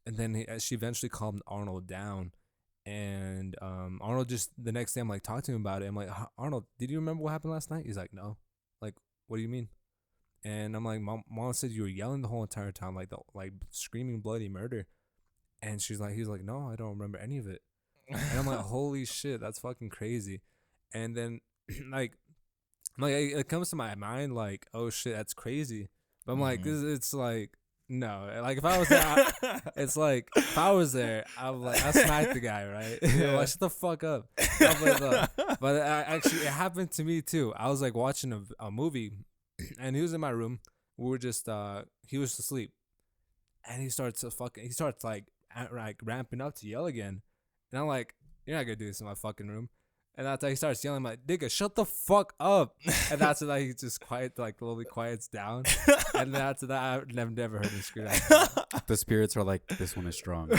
And then she eventually calmed Arnold down, and Arnold just the next day I'm like talking to him about it. I'm like, Arnold, did you remember what happened last night? He's like, no. Like, what do you mean? And I'm like, mom said you were yelling the whole entire time, like screaming bloody murder. And he's like, no, I don't remember any of it. And I'm like, holy shit, that's fucking crazy. And then like it comes to my mind like, oh shit, that's crazy. But I'm like, it's like, no, like if I was there, it's like if I was there, I'm like I smacked the guy, right? Like shut the fuck up. But actually, it happened to me too. I was like watching a movie, and he was in my room. We were just he was asleep, and he starts like ramping up to yell again, and I'm like, you're not gonna do this in my fucking room. And that's how he starts yelling, like, nigga, shut the fuck up. And that's when he just slowly quiets down. And after that, I've never heard him scream. The spirits are like, this one is strong.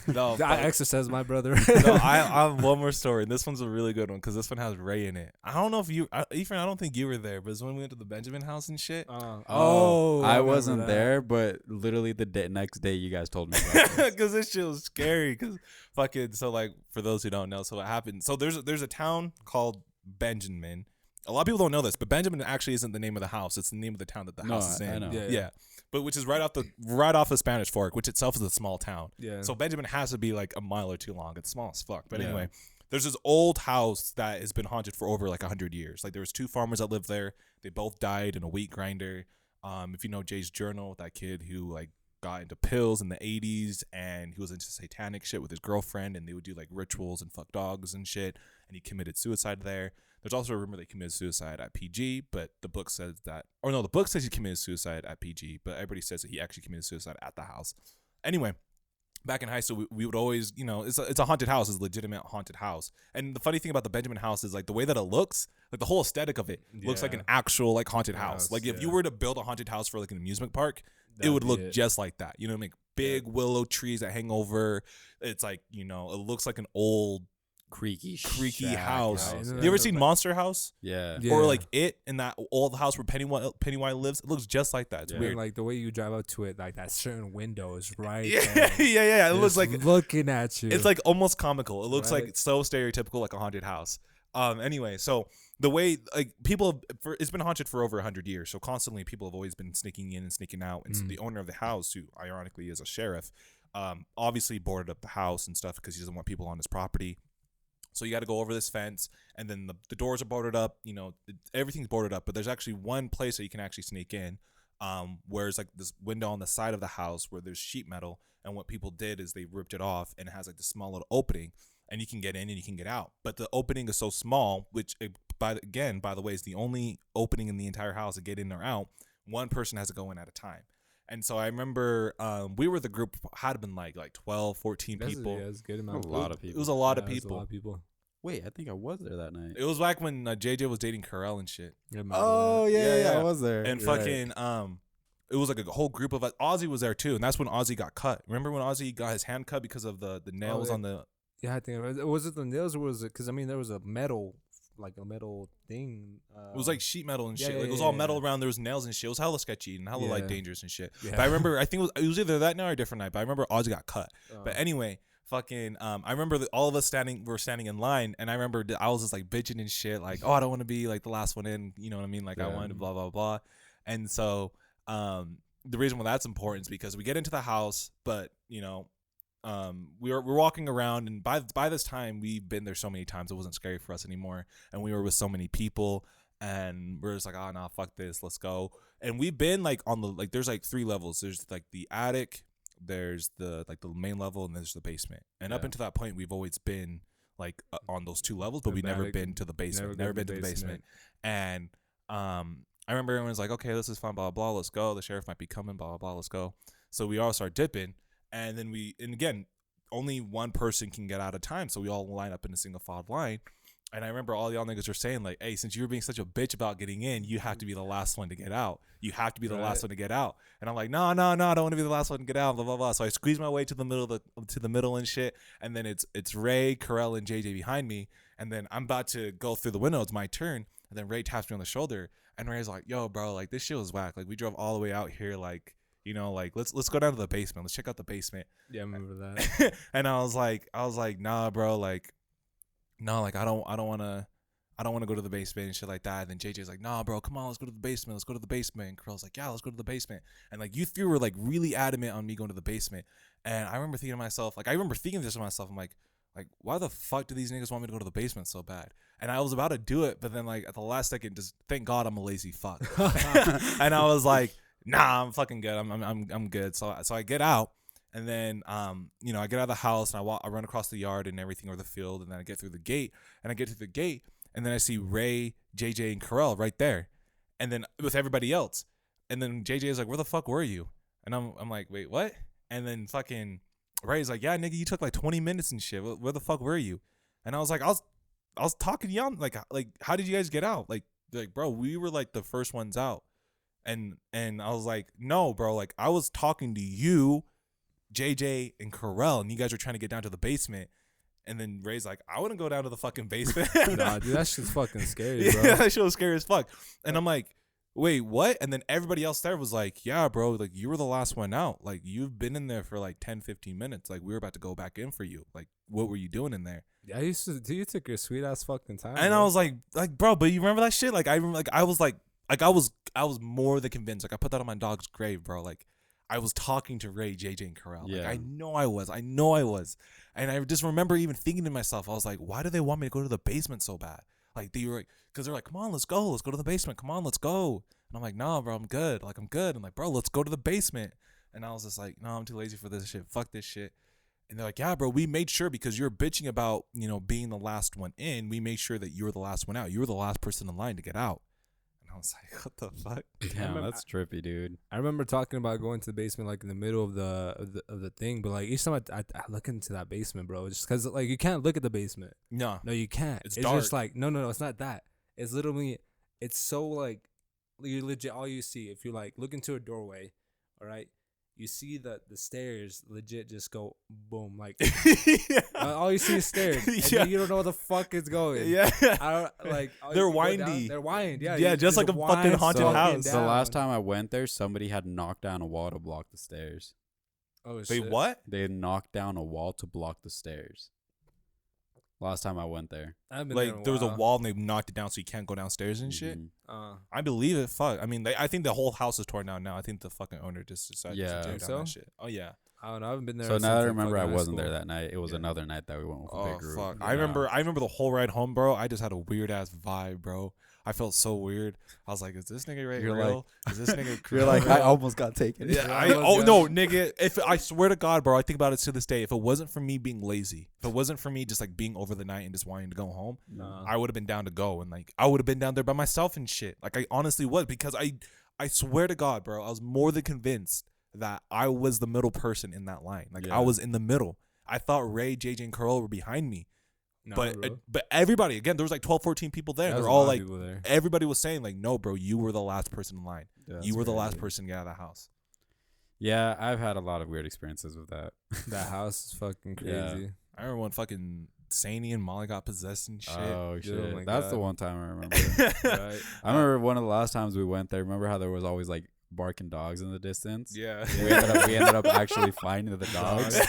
No, I exercise my brother. no, I have one more story, and this one's a really good one because this one has Ray in it. I don't know if Ethan, I don't think you were there, but it's when we went to the Benjamin house and shit. I wasn't there, but literally the next day you guys told me about this. Because this shit was scary. Because fucking, so like for those who don't know, so what happened? So there's a town called Benjamin. A lot of people don't know this, but Benjamin actually isn't the name of the house. It's the name of the town that the house is in. I know. Yeah. But which is right off the Spanish Fork, which itself is a small town. Yeah. So Benjamin has to be like a mile or two long. It's small as fuck. But Yeah. anyway, there's this old house that has been haunted for over like 100 years. Like there was two farmers that lived there. They both died in a wheat grinder. If you know Jay's Journal, that kid who like got into pills in the 80s and he was into satanic shit with his girlfriend, and they would do like rituals and fuck dogs and shit, and he committed suicide there. There's also a rumor that he committed suicide at PG, but the book says that, or no, the book says he committed suicide at PG, but everybody says that he actually committed suicide at the house. Anyway, back in high school, we would always, you know, it's a haunted house, it's a legitimate haunted house. And the funny thing about the Benjamin house is like the way that it looks, like the whole aesthetic of it looks like an actual like haunted house. Like if you were to build a haunted house for like an amusement park, it would look just like that. You know, like big willow trees that hang over. It's like, you know, it looks like an old creaky house. Yeah. You ever seen Monster House? Yeah. Or like it in that old house where Pennywise lives? It looks just like that. It's weird. Like the way you drive up to it, like that certain window is right Yeah, there. yeah. It looks like looking at you. it's like almost comical. It looks Right. like so stereotypical, like a haunted house. Anyway, so the way like it's been haunted for over 100 years. So constantly people have always been sneaking in and sneaking out. And so the owner of the house, who ironically is a sheriff, obviously boarded up the house and stuff because he doesn't want people on his property. So you got to go over this fence, and then the doors are boarded up. You know, everything's boarded up, but there's actually one place that you can actually sneak in, where it's like this window on the side of the house where there's sheet metal. And what people did is they ripped it off, and it has like this small little opening, and you can get in and you can get out. But the opening is so small, which by the way, is the only opening in the entire house to get in or out. One person has to go in at a time. And so I remember we were the group, had been like 12, 14 people. That's a good amount. A lot of people. It was a lot of It was people. a lot of people. Wait, I think I was there that night. It was back when JJ was dating Carell and shit. Oh yeah, Yeah. I was there. And You're fucking it was like a whole group of us. Ozzy was there too, and that's when Ozzy got cut. Remember when Ozzy got his hand cut because of the nails on the? Yeah, I think was it the nails or was it? Because I mean, there was a metal thing. It was like sheet metal and yeah, shit. yeah, like it was yeah, all yeah. metal around. There was nails and shit. It was hella sketchy and hella like Yeah. dangerous and shit. Yeah. But I remember, I think it was either that night or a different night. But I remember Ozzy got cut. Oh. But anyway, fucking, I remember that all of us were standing in line, and I remember I was just like bitching and shit, like, oh, I don't want to be like the last one in. You know what I mean? Like I wanted to blah blah blah. And so, the reason why that's important is because we get into the house, but you know, we're walking around, and by this time we've been there so many times it wasn't scary for us anymore, and we were with so many people, and we're just like, oh no, fuck this, let's go. And we've been like on the like there's like 3 levels. There's like the attic, there's the like the main level, and there's the basement. And up until that point we've always been like on those 2 levels, but we've never been to the basement. Never been to the basement. And I remember everyone's like, okay, this is fun, blah blah blah, let's go. The sheriff might be coming, blah blah blah, let's go. So we all start dipping. And then and again, only one person can get out of time. So we all line up in a single filed line. And I remember all y'all niggas were saying like, hey, since you were being such a bitch about getting in, you have to be the last one to get out. You have to be the last one to get out. And I'm like, no, I don't want to be the last one to get out, blah, blah, blah. So I squeeze my way to the middle and shit. And then it's Ray, Carell, and JJ behind me. And then I'm about to go through the window. It's my turn. And then Ray taps me on the shoulder. And Ray's like, yo, bro, like this shit was whack. Like we drove all the way out here, like, you know, like let's go down to the basement. Let's check out the basement. Yeah, I remember that. And I was like, nah, bro, like, no, like I don't want to go to the basement and shit like that. And then JJ's like, nah, bro, come on, let's go to the basement. Let's go to the basement. And Carell's like, yeah, let's go to the basement. And like you 3 were like really adamant on me going to the basement. And I remember thinking to myself, I'm like, why the fuck do these niggas want me to go to the basement so bad? And I was about to do it, but then like at the last second, just thank God I'm a lazy fuck. And I was like, nah, I'm fucking good. I'm good. So I get out, and then you know, I get out of the house and I run across the yard and everything, or the field, and then I get through the gate, and then I see Ray, JJ, and Carell right there, and then with everybody else, and then JJ is like, where the fuck were you? And I'm like, wait, what? And then fucking Ray's like, yeah, nigga, you took like 20 minutes and shit. Where the fuck were you? And I was like, I was talking to y'all, like how did you guys get out? Like bro, we were like the first ones out. And I was like, no, bro, like I was talking to you, JJ, and Carell, and you guys were trying to get down to the basement. And then Ray's like, I wouldn't go down to the fucking basement. Nah, dude, that shit's fucking scary, bro. Yeah, that shit was scary as fuck. And I'm like, wait, what? And then everybody else there was like, yeah, bro, like you were the last one out. Like you've been in there for like 10, 15 minutes. Like we were about to go back in for you. Like what were you doing in there? Yeah, you took your sweet ass fucking time. And bro. I was like, bro, but you remember that shit? Like I was more than convinced. Like I put that on my dog's grave, bro. Like I was talking to Ray, JJ, and Carell. Yeah. Like I know I was. And I just remember even thinking to myself, I was like, why do they want me to go to the basement so bad? Like because they're like, come on, let's go to the basement. Come on, let's go. And I'm like, no, bro, I'm good. Like I'm good. I'm like, bro, let's go to the basement. And I was just like, no, I'm too lazy for this shit. Fuck this shit. And they're like, yeah, bro, we made sure because you're bitching about, you know, being the last one in. We made sure that you were the last one out. You were the last person in line to get out. And I was like, what the fuck? Damn, that's trippy, dude. I remember talking about going to the basement like in the middle of the thing, but like each time I look into that basement, bro, just because like you can't look at the basement. No, you can't. It's It's dark. just like no, it's not that. It's literally, it's so like you legit all you see if you like look into a doorway, all right. You see the stairs legit just go boom, like yeah. all you see is stairs. And Yeah. you don't know where the fuck it's going. Yeah. I don't, like They're you go down, windy. they're wind. Yeah. Yeah, you just like a fucking wind haunted fucking house. The last down. time I went there, somebody had knocked down a wall to block the stairs. Oh Wait, shit. what? They had knocked down a wall to block the stairs. Last time I went there. I've been there in Like there was a while. wall and they knocked it down so you can't go downstairs and shit. Mhm. I believe it. Fuck. I mean, I think the whole house is torn down now. I think the fucking owner just decided Yeah. to tear Think down so? that shit. Oh yeah. I don't know. I haven't been there. So since, now that I like, remember, I fucking high wasn't there school. that night. It was Yeah. another night that we went with a Oh big group. fuck. Yeah. I remember the whole ride home, bro. I just had a weird ass vibe, bro. I felt so weird. I was like, is this nigga right You're real? Is this nigga You're like, I almost got taken. Yeah, Yeah, no, nigga. If I swear to God, bro, I think about it to this day. If it wasn't for me being lazy, if it wasn't for me just like being over the night and just wanting to go home, Nah. I would have been down to go, and like I would have been down there by myself and shit. Like I honestly was, because I swear to God, bro, I was more than convinced that I was the middle person in that line. Like Yeah. I was in the middle. I thought Ray, JJ, and Carl were behind me. Nah, but bro. but everybody, again, there was like 12, 14 people there. There was They're a all lot of like, people there. everybody was saying like, no, bro, you were the last person in line. Yeah, You that's were the last crazy. person to get out of the house. Yeah, I've had a lot of weird experiences with that. That house is fucking Yeah. crazy. I remember when fucking Sani and Molly got possessed and shit. Oh Dude, oh shit, my that's the God. one time I remember. Right? I remember one of the last times we went there. Remember how there was always like barking dogs in the distance? Yeah. We ended up actually finding the dogs.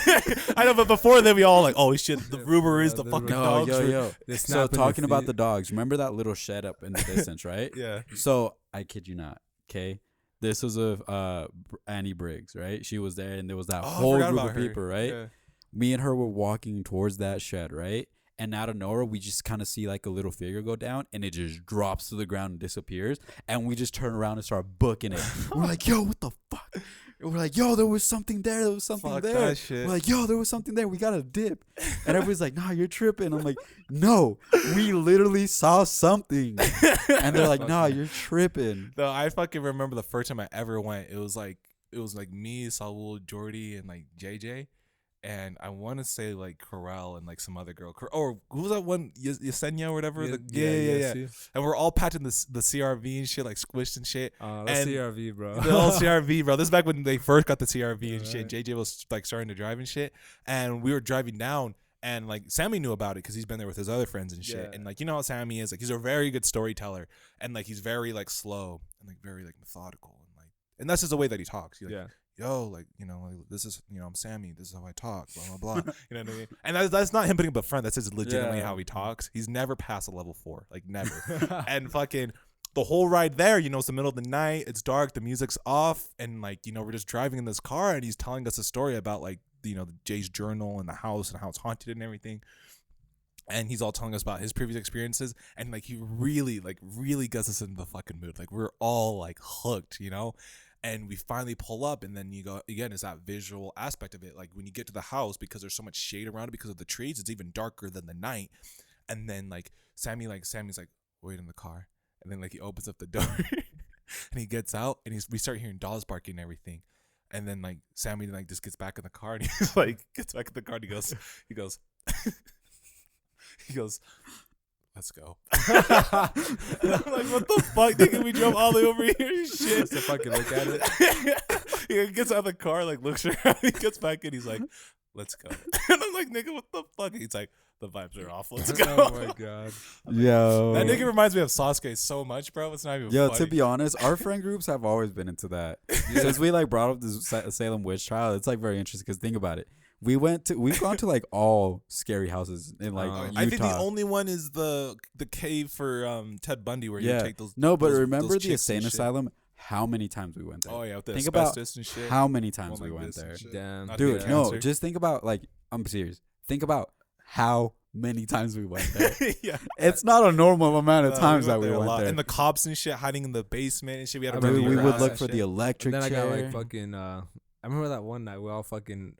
I know, but before then we all like, oh shit, the rumor is the The fucking rumor- No, dogs. yo. They So snap in talking about feet. the dogs, remember that little shed up in the distance, right? Yeah. So I kid you not. Okay, this was Annie Briggs, right? She was there, and there was that Oh, I whole forgot group about of her. people, right? Yeah. me and her were walking towards that shed, right? And out of nowhere, we just kind of see like a little figure go down, and it just drops to the ground and disappears. And we just turn around and start booking it. We're like, yo, what the fuck? And we're like, yo, there was something there. There was something Fuck there. that shit. We're like, yo, there was something there. We got to dip. And everybody's like, nah, you're tripping. I'm like, no, we literally saw something. And they're like, nah, you're tripping. No, I fucking remember the first time I ever went. It was like me, Saul, Jordy, and like JJ. And I want to say like Corral and like some other girl. Or who was that one? Yesenia or whatever. Yeah. And we're all patching the CRV and shit, like squished and shit. That's CRV, bro. The old CRV, bro. This is back when they first got the CRV and shit. JJ was like starting to drive and shit. And we were driving down. And like Sammy knew about it because he's been there with his other friends and shit. Yeah. And like, you know how Sammy is, like he's a very good storyteller, and like he's very like slow and like very like methodical, and that's just the way that he talks. He's like, yo, like, you know, like this is, you know, I'm Sammy, this is how I talk, blah blah blah. You know what I mean? And that's not him putting up a front. That's just legitimately how he talks. He's never passed a level 4, like never. And fucking the whole ride there, you know, it's the middle of the night, it's dark, the music's off, and like, you know, we're just driving in this car, and he's telling us a story about like, you know, Jay's journal and the house and how it's haunted and everything. And he's all telling us about his previous experiences, and like he really gets us into the fucking mood. Like we're all like hooked, you know. And we finally pull up, and then you go again. It's that visual aspect of it. Like when you get to the house, because there's so much shade around it because of the trees, it's even darker than the night. And then like Sammy's like, wait in the car, and then like he opens up the door, and he gets out, and we start hearing dogs barking and everything. And then like Sammy like just gets back in the car, and he's like gets back in the car, and he goes, let's go. And I'm like, what the fuck, nigga? We drove all the way over here and shit. Just to fucking look at it. He gets out of the car, like looks around, he gets back in, he's like, let's go. And I'm like, nigga, what the fuck? He's like, the vibes are off. Let's go. Oh my god. Yo. That nigga reminds me of Sasuke so much, bro. It's not even Yo, funny. to be honest, our friend groups have always been into that. Since we like brought up the Salem witch trial, it's like very interesting because think about it. We've gone to like all scary houses in like Utah. I think the only one is the cave for Ted Bundy where you take those. No, but those, remember those the insane asylum? How many times we went there? Oh yeah, with the think asbestos about and shit. how many times we went there. Damn, dude. No, just think about like I'm serious. Think about how many times we went there. Yeah, it's not a normal amount of times that we went there. And the cops and shit hiding in the basement and shit. We had to we would look for the electric chair. Then chair. I got like fucking. I remember that one night we all fucking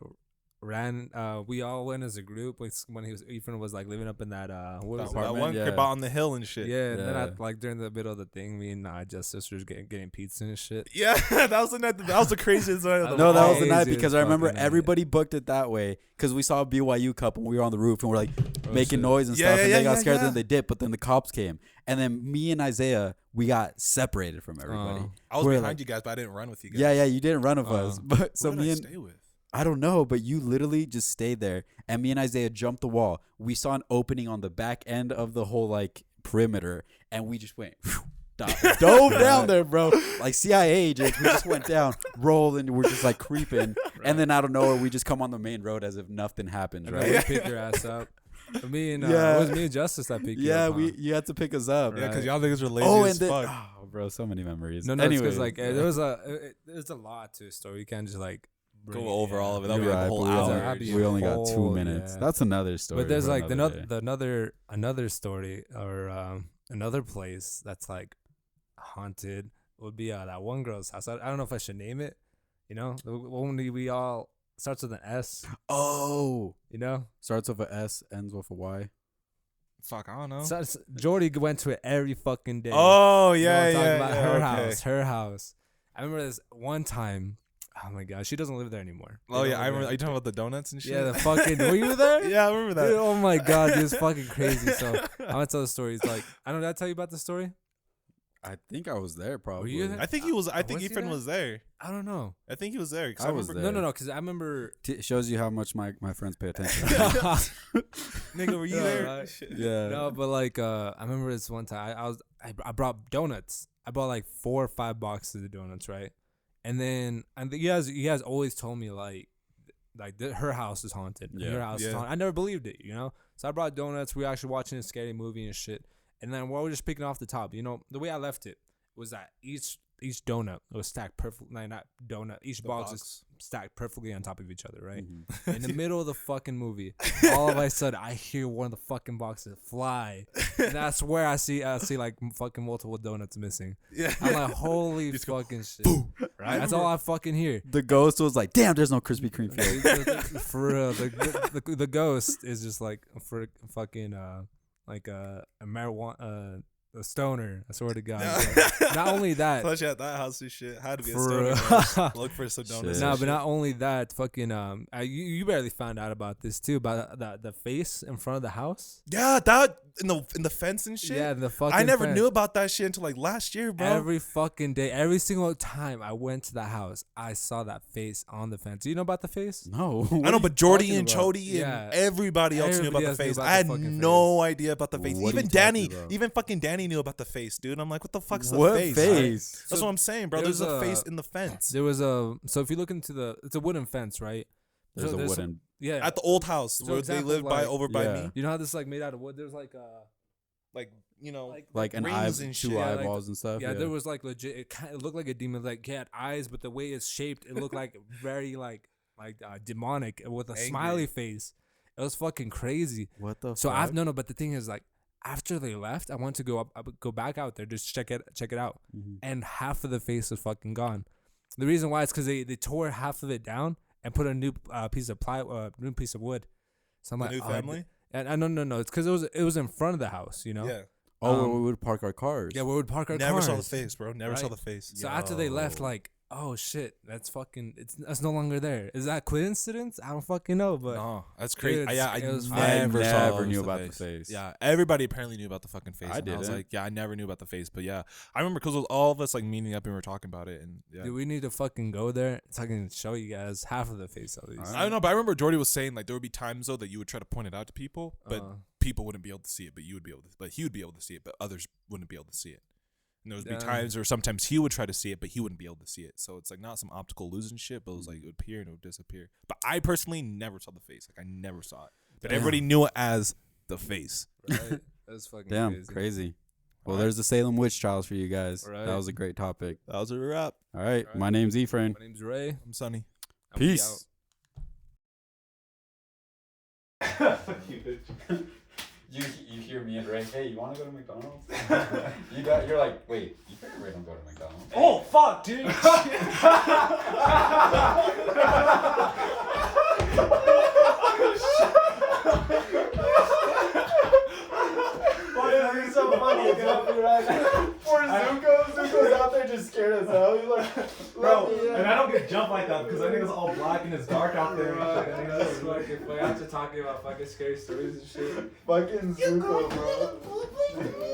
ran. We all went as a group. Like when Ethan was like living up in that that one crib out on the hill and shit. Yeah, and then like during the middle of the thing, me and Jess sisters getting pizza and shit. Yeah, that was the night. That was the craziest night. No, that was the night because I remember everybody booked it that way because we saw a BYU couple and we were on the roof and we're like making noise and stuff and they got scared and they dipped, but then the cops came and then me and Isaiah we got separated from everybody. I was behind you guys, but I didn't run with you guys. Yeah, you didn't run with us, but so me and stay with? I don't know, but you literally just stayed there. And me and Isaiah jumped the wall. We saw an opening on the back end of the whole like perimeter, and we just went dove down there, bro. Like CIA agents, we just went down, rolled, and we're just like creeping. Right. And then out of nowhere, we just come on the main road as if nothing happened. Right? We pick your ass up. It was me and Justice that picked you up. Yeah, you had to pick us up. Yeah, because y'all niggas were lazy as fuck. Oh, bro, so many memories. No, because like there's a lot to a story. You can't just like go over all of it. That'll be like a whole hour. We only got 2 minutes. Yeah. That's another story. But there's like another story or another place that's like haunted would be that one girl's house. I don't know if I should name it. You know, the one we all starts with an S. Oh, you know, starts with an S, ends with a Y. Fuck, I don't know. Jordy went to it every fucking day. Oh yeah, her house. I remember this one time. Oh my god, she doesn't live there anymore. Oh yeah, I remember. Are you talking about the donuts and shit? Yeah, the fucking. Were you there? Yeah, I remember that. Dude, oh my god, dude, it's fucking crazy. So I'm gonna tell the stories. Like, I don't know. Did I tell you about the story? I think I was there. Probably. Were you there? I think he was. I think Ethan was there. I don't know. I think he was there. I was there. No, because I remember. It shows you how much my friends pay attention. Nigga, were you there? Right? Yeah. No, but like, I remember this one time. I brought donuts. I bought like 4 or 5 boxes of donuts, right? And then you guys always told me like her house is haunted. Yeah. Her house is haunted. I never believed it, you know. So I brought donuts. We were actually watching a scary movie and shit. And then we're just picking off the top. You know, the way I left it was that each each donut was stacked perfectly. Like, not donut. Each The box box. is stacked perfectly on top of each other, right? Mhm. In the middle of the fucking movie, all of a sudden I hear one of the fucking boxes fly, and that's where I see like fucking multiple donuts missing. Yeah. I'm like, holy Just go, fucking shit! boom. Right? That's all I fucking hear. The ghost was like, "Damn, there's no Krispy Kreme filled." For real, the ghost is just like for fucking like a marijuana a stoner. I swear to God. But not only that, Plus, at that house and shit. Had to be a For stoner. real. Look for some Shit. donuts. no, and but shit. not only that, fucking you barely found out about this too, about the face in front of the house. Yeah, that in the fence and shit. Yeah, the fucking. I never fence. knew about that shit until like last year, bro. Every fucking day, every single time I went to the house, I saw that face on the fence. Do you know about the face? No, I know, but Jordy and Chody Yeah. and everybody else knew about Everybody the else knew face. about I the had fucking no face. idea about the face. What are Even you Danny, talking about? even fucking Danny knew about the face, dude. I'm like, what the fuck's the What face? face? That's So what I'm saying, bro. there's There's a face a- in the fence There was so if you look into it's a wooden fence, right? There's So a wooden. yeah. at the old house So where they example, lived by like- over by Yeah. me. You know how this is like made out of wood? There's like Like Like an eye, rings and two shit. Yeah, like eyeballs and stuff. yeah, there was like legit. It looked like a demon. Like it had eyes, but the way it's shaped, it looked like very like demonic with a Angry. smiley face. It was fucking crazy. What the? So fuck? I've no, but the thing is like after they left, I want to go up, go back out there, just check it out, Mhm. and half of the face was fucking gone. The reason why is because they tore half of it down and put a new piece of new piece of wood. So I'm The like, new oh, family. and no, it's because it was in front of the house, you know. Yeah, Oh, where Um, we would park our cars. Yeah, where we would park our never cars. saw the face, bro. Never saw Right. the face. So after they left, Yo. like, oh shit, that's no longer there. Is that coincidence? I don't fucking know, but No, that's crazy. It's- Yeah, I it was never, I saw never it knew was about the face. Yeah, everybody apparently knew about the fucking face. I and I was didn't. like, yeah, I never knew about the face, but yeah, I remember because all of us like meeting up and we were talking about it, and yeah. dude, we need to fucking go there so I can show you guys half of the face at least. Alright. I don't know, but I remember Jordy was saying like there would be times though that you would try to point it out to people, but Uh, people wouldn't be able to see it, but you would be able to, but he would be able to see it, but others wouldn't be able to see it. And there would be Yeah. times, or sometimes he would try to see it, but he wouldn't be able to see it. So it's like not some optical illusion shit, but it was like it would appear and it would disappear. But I personally never saw the face. Like I never saw it, but Damn. everybody knew it as the face. right? That's fucking Damn, crazy. Well, there's the Salem witch trials for you guys. Right. That was a great topic. That was a wrap. All right, Alright. my name's Ephraim. My name's Ray. I'm Sonny. I'm gonna be Peace. You hear me and Ray, hey, you want to go to McDonald's? You're like, wait, you figured Ray don't go to McDonald's? Oh fuck, dude! That's so funny, dude. Poor Zuko's out there just scared as hell. He's like, bro, and I don't get jumped like that because I think it's all black and it's dark out there. That's fucking funny. After talking about fucking scary stories and shit. Fucking Zuko, bro.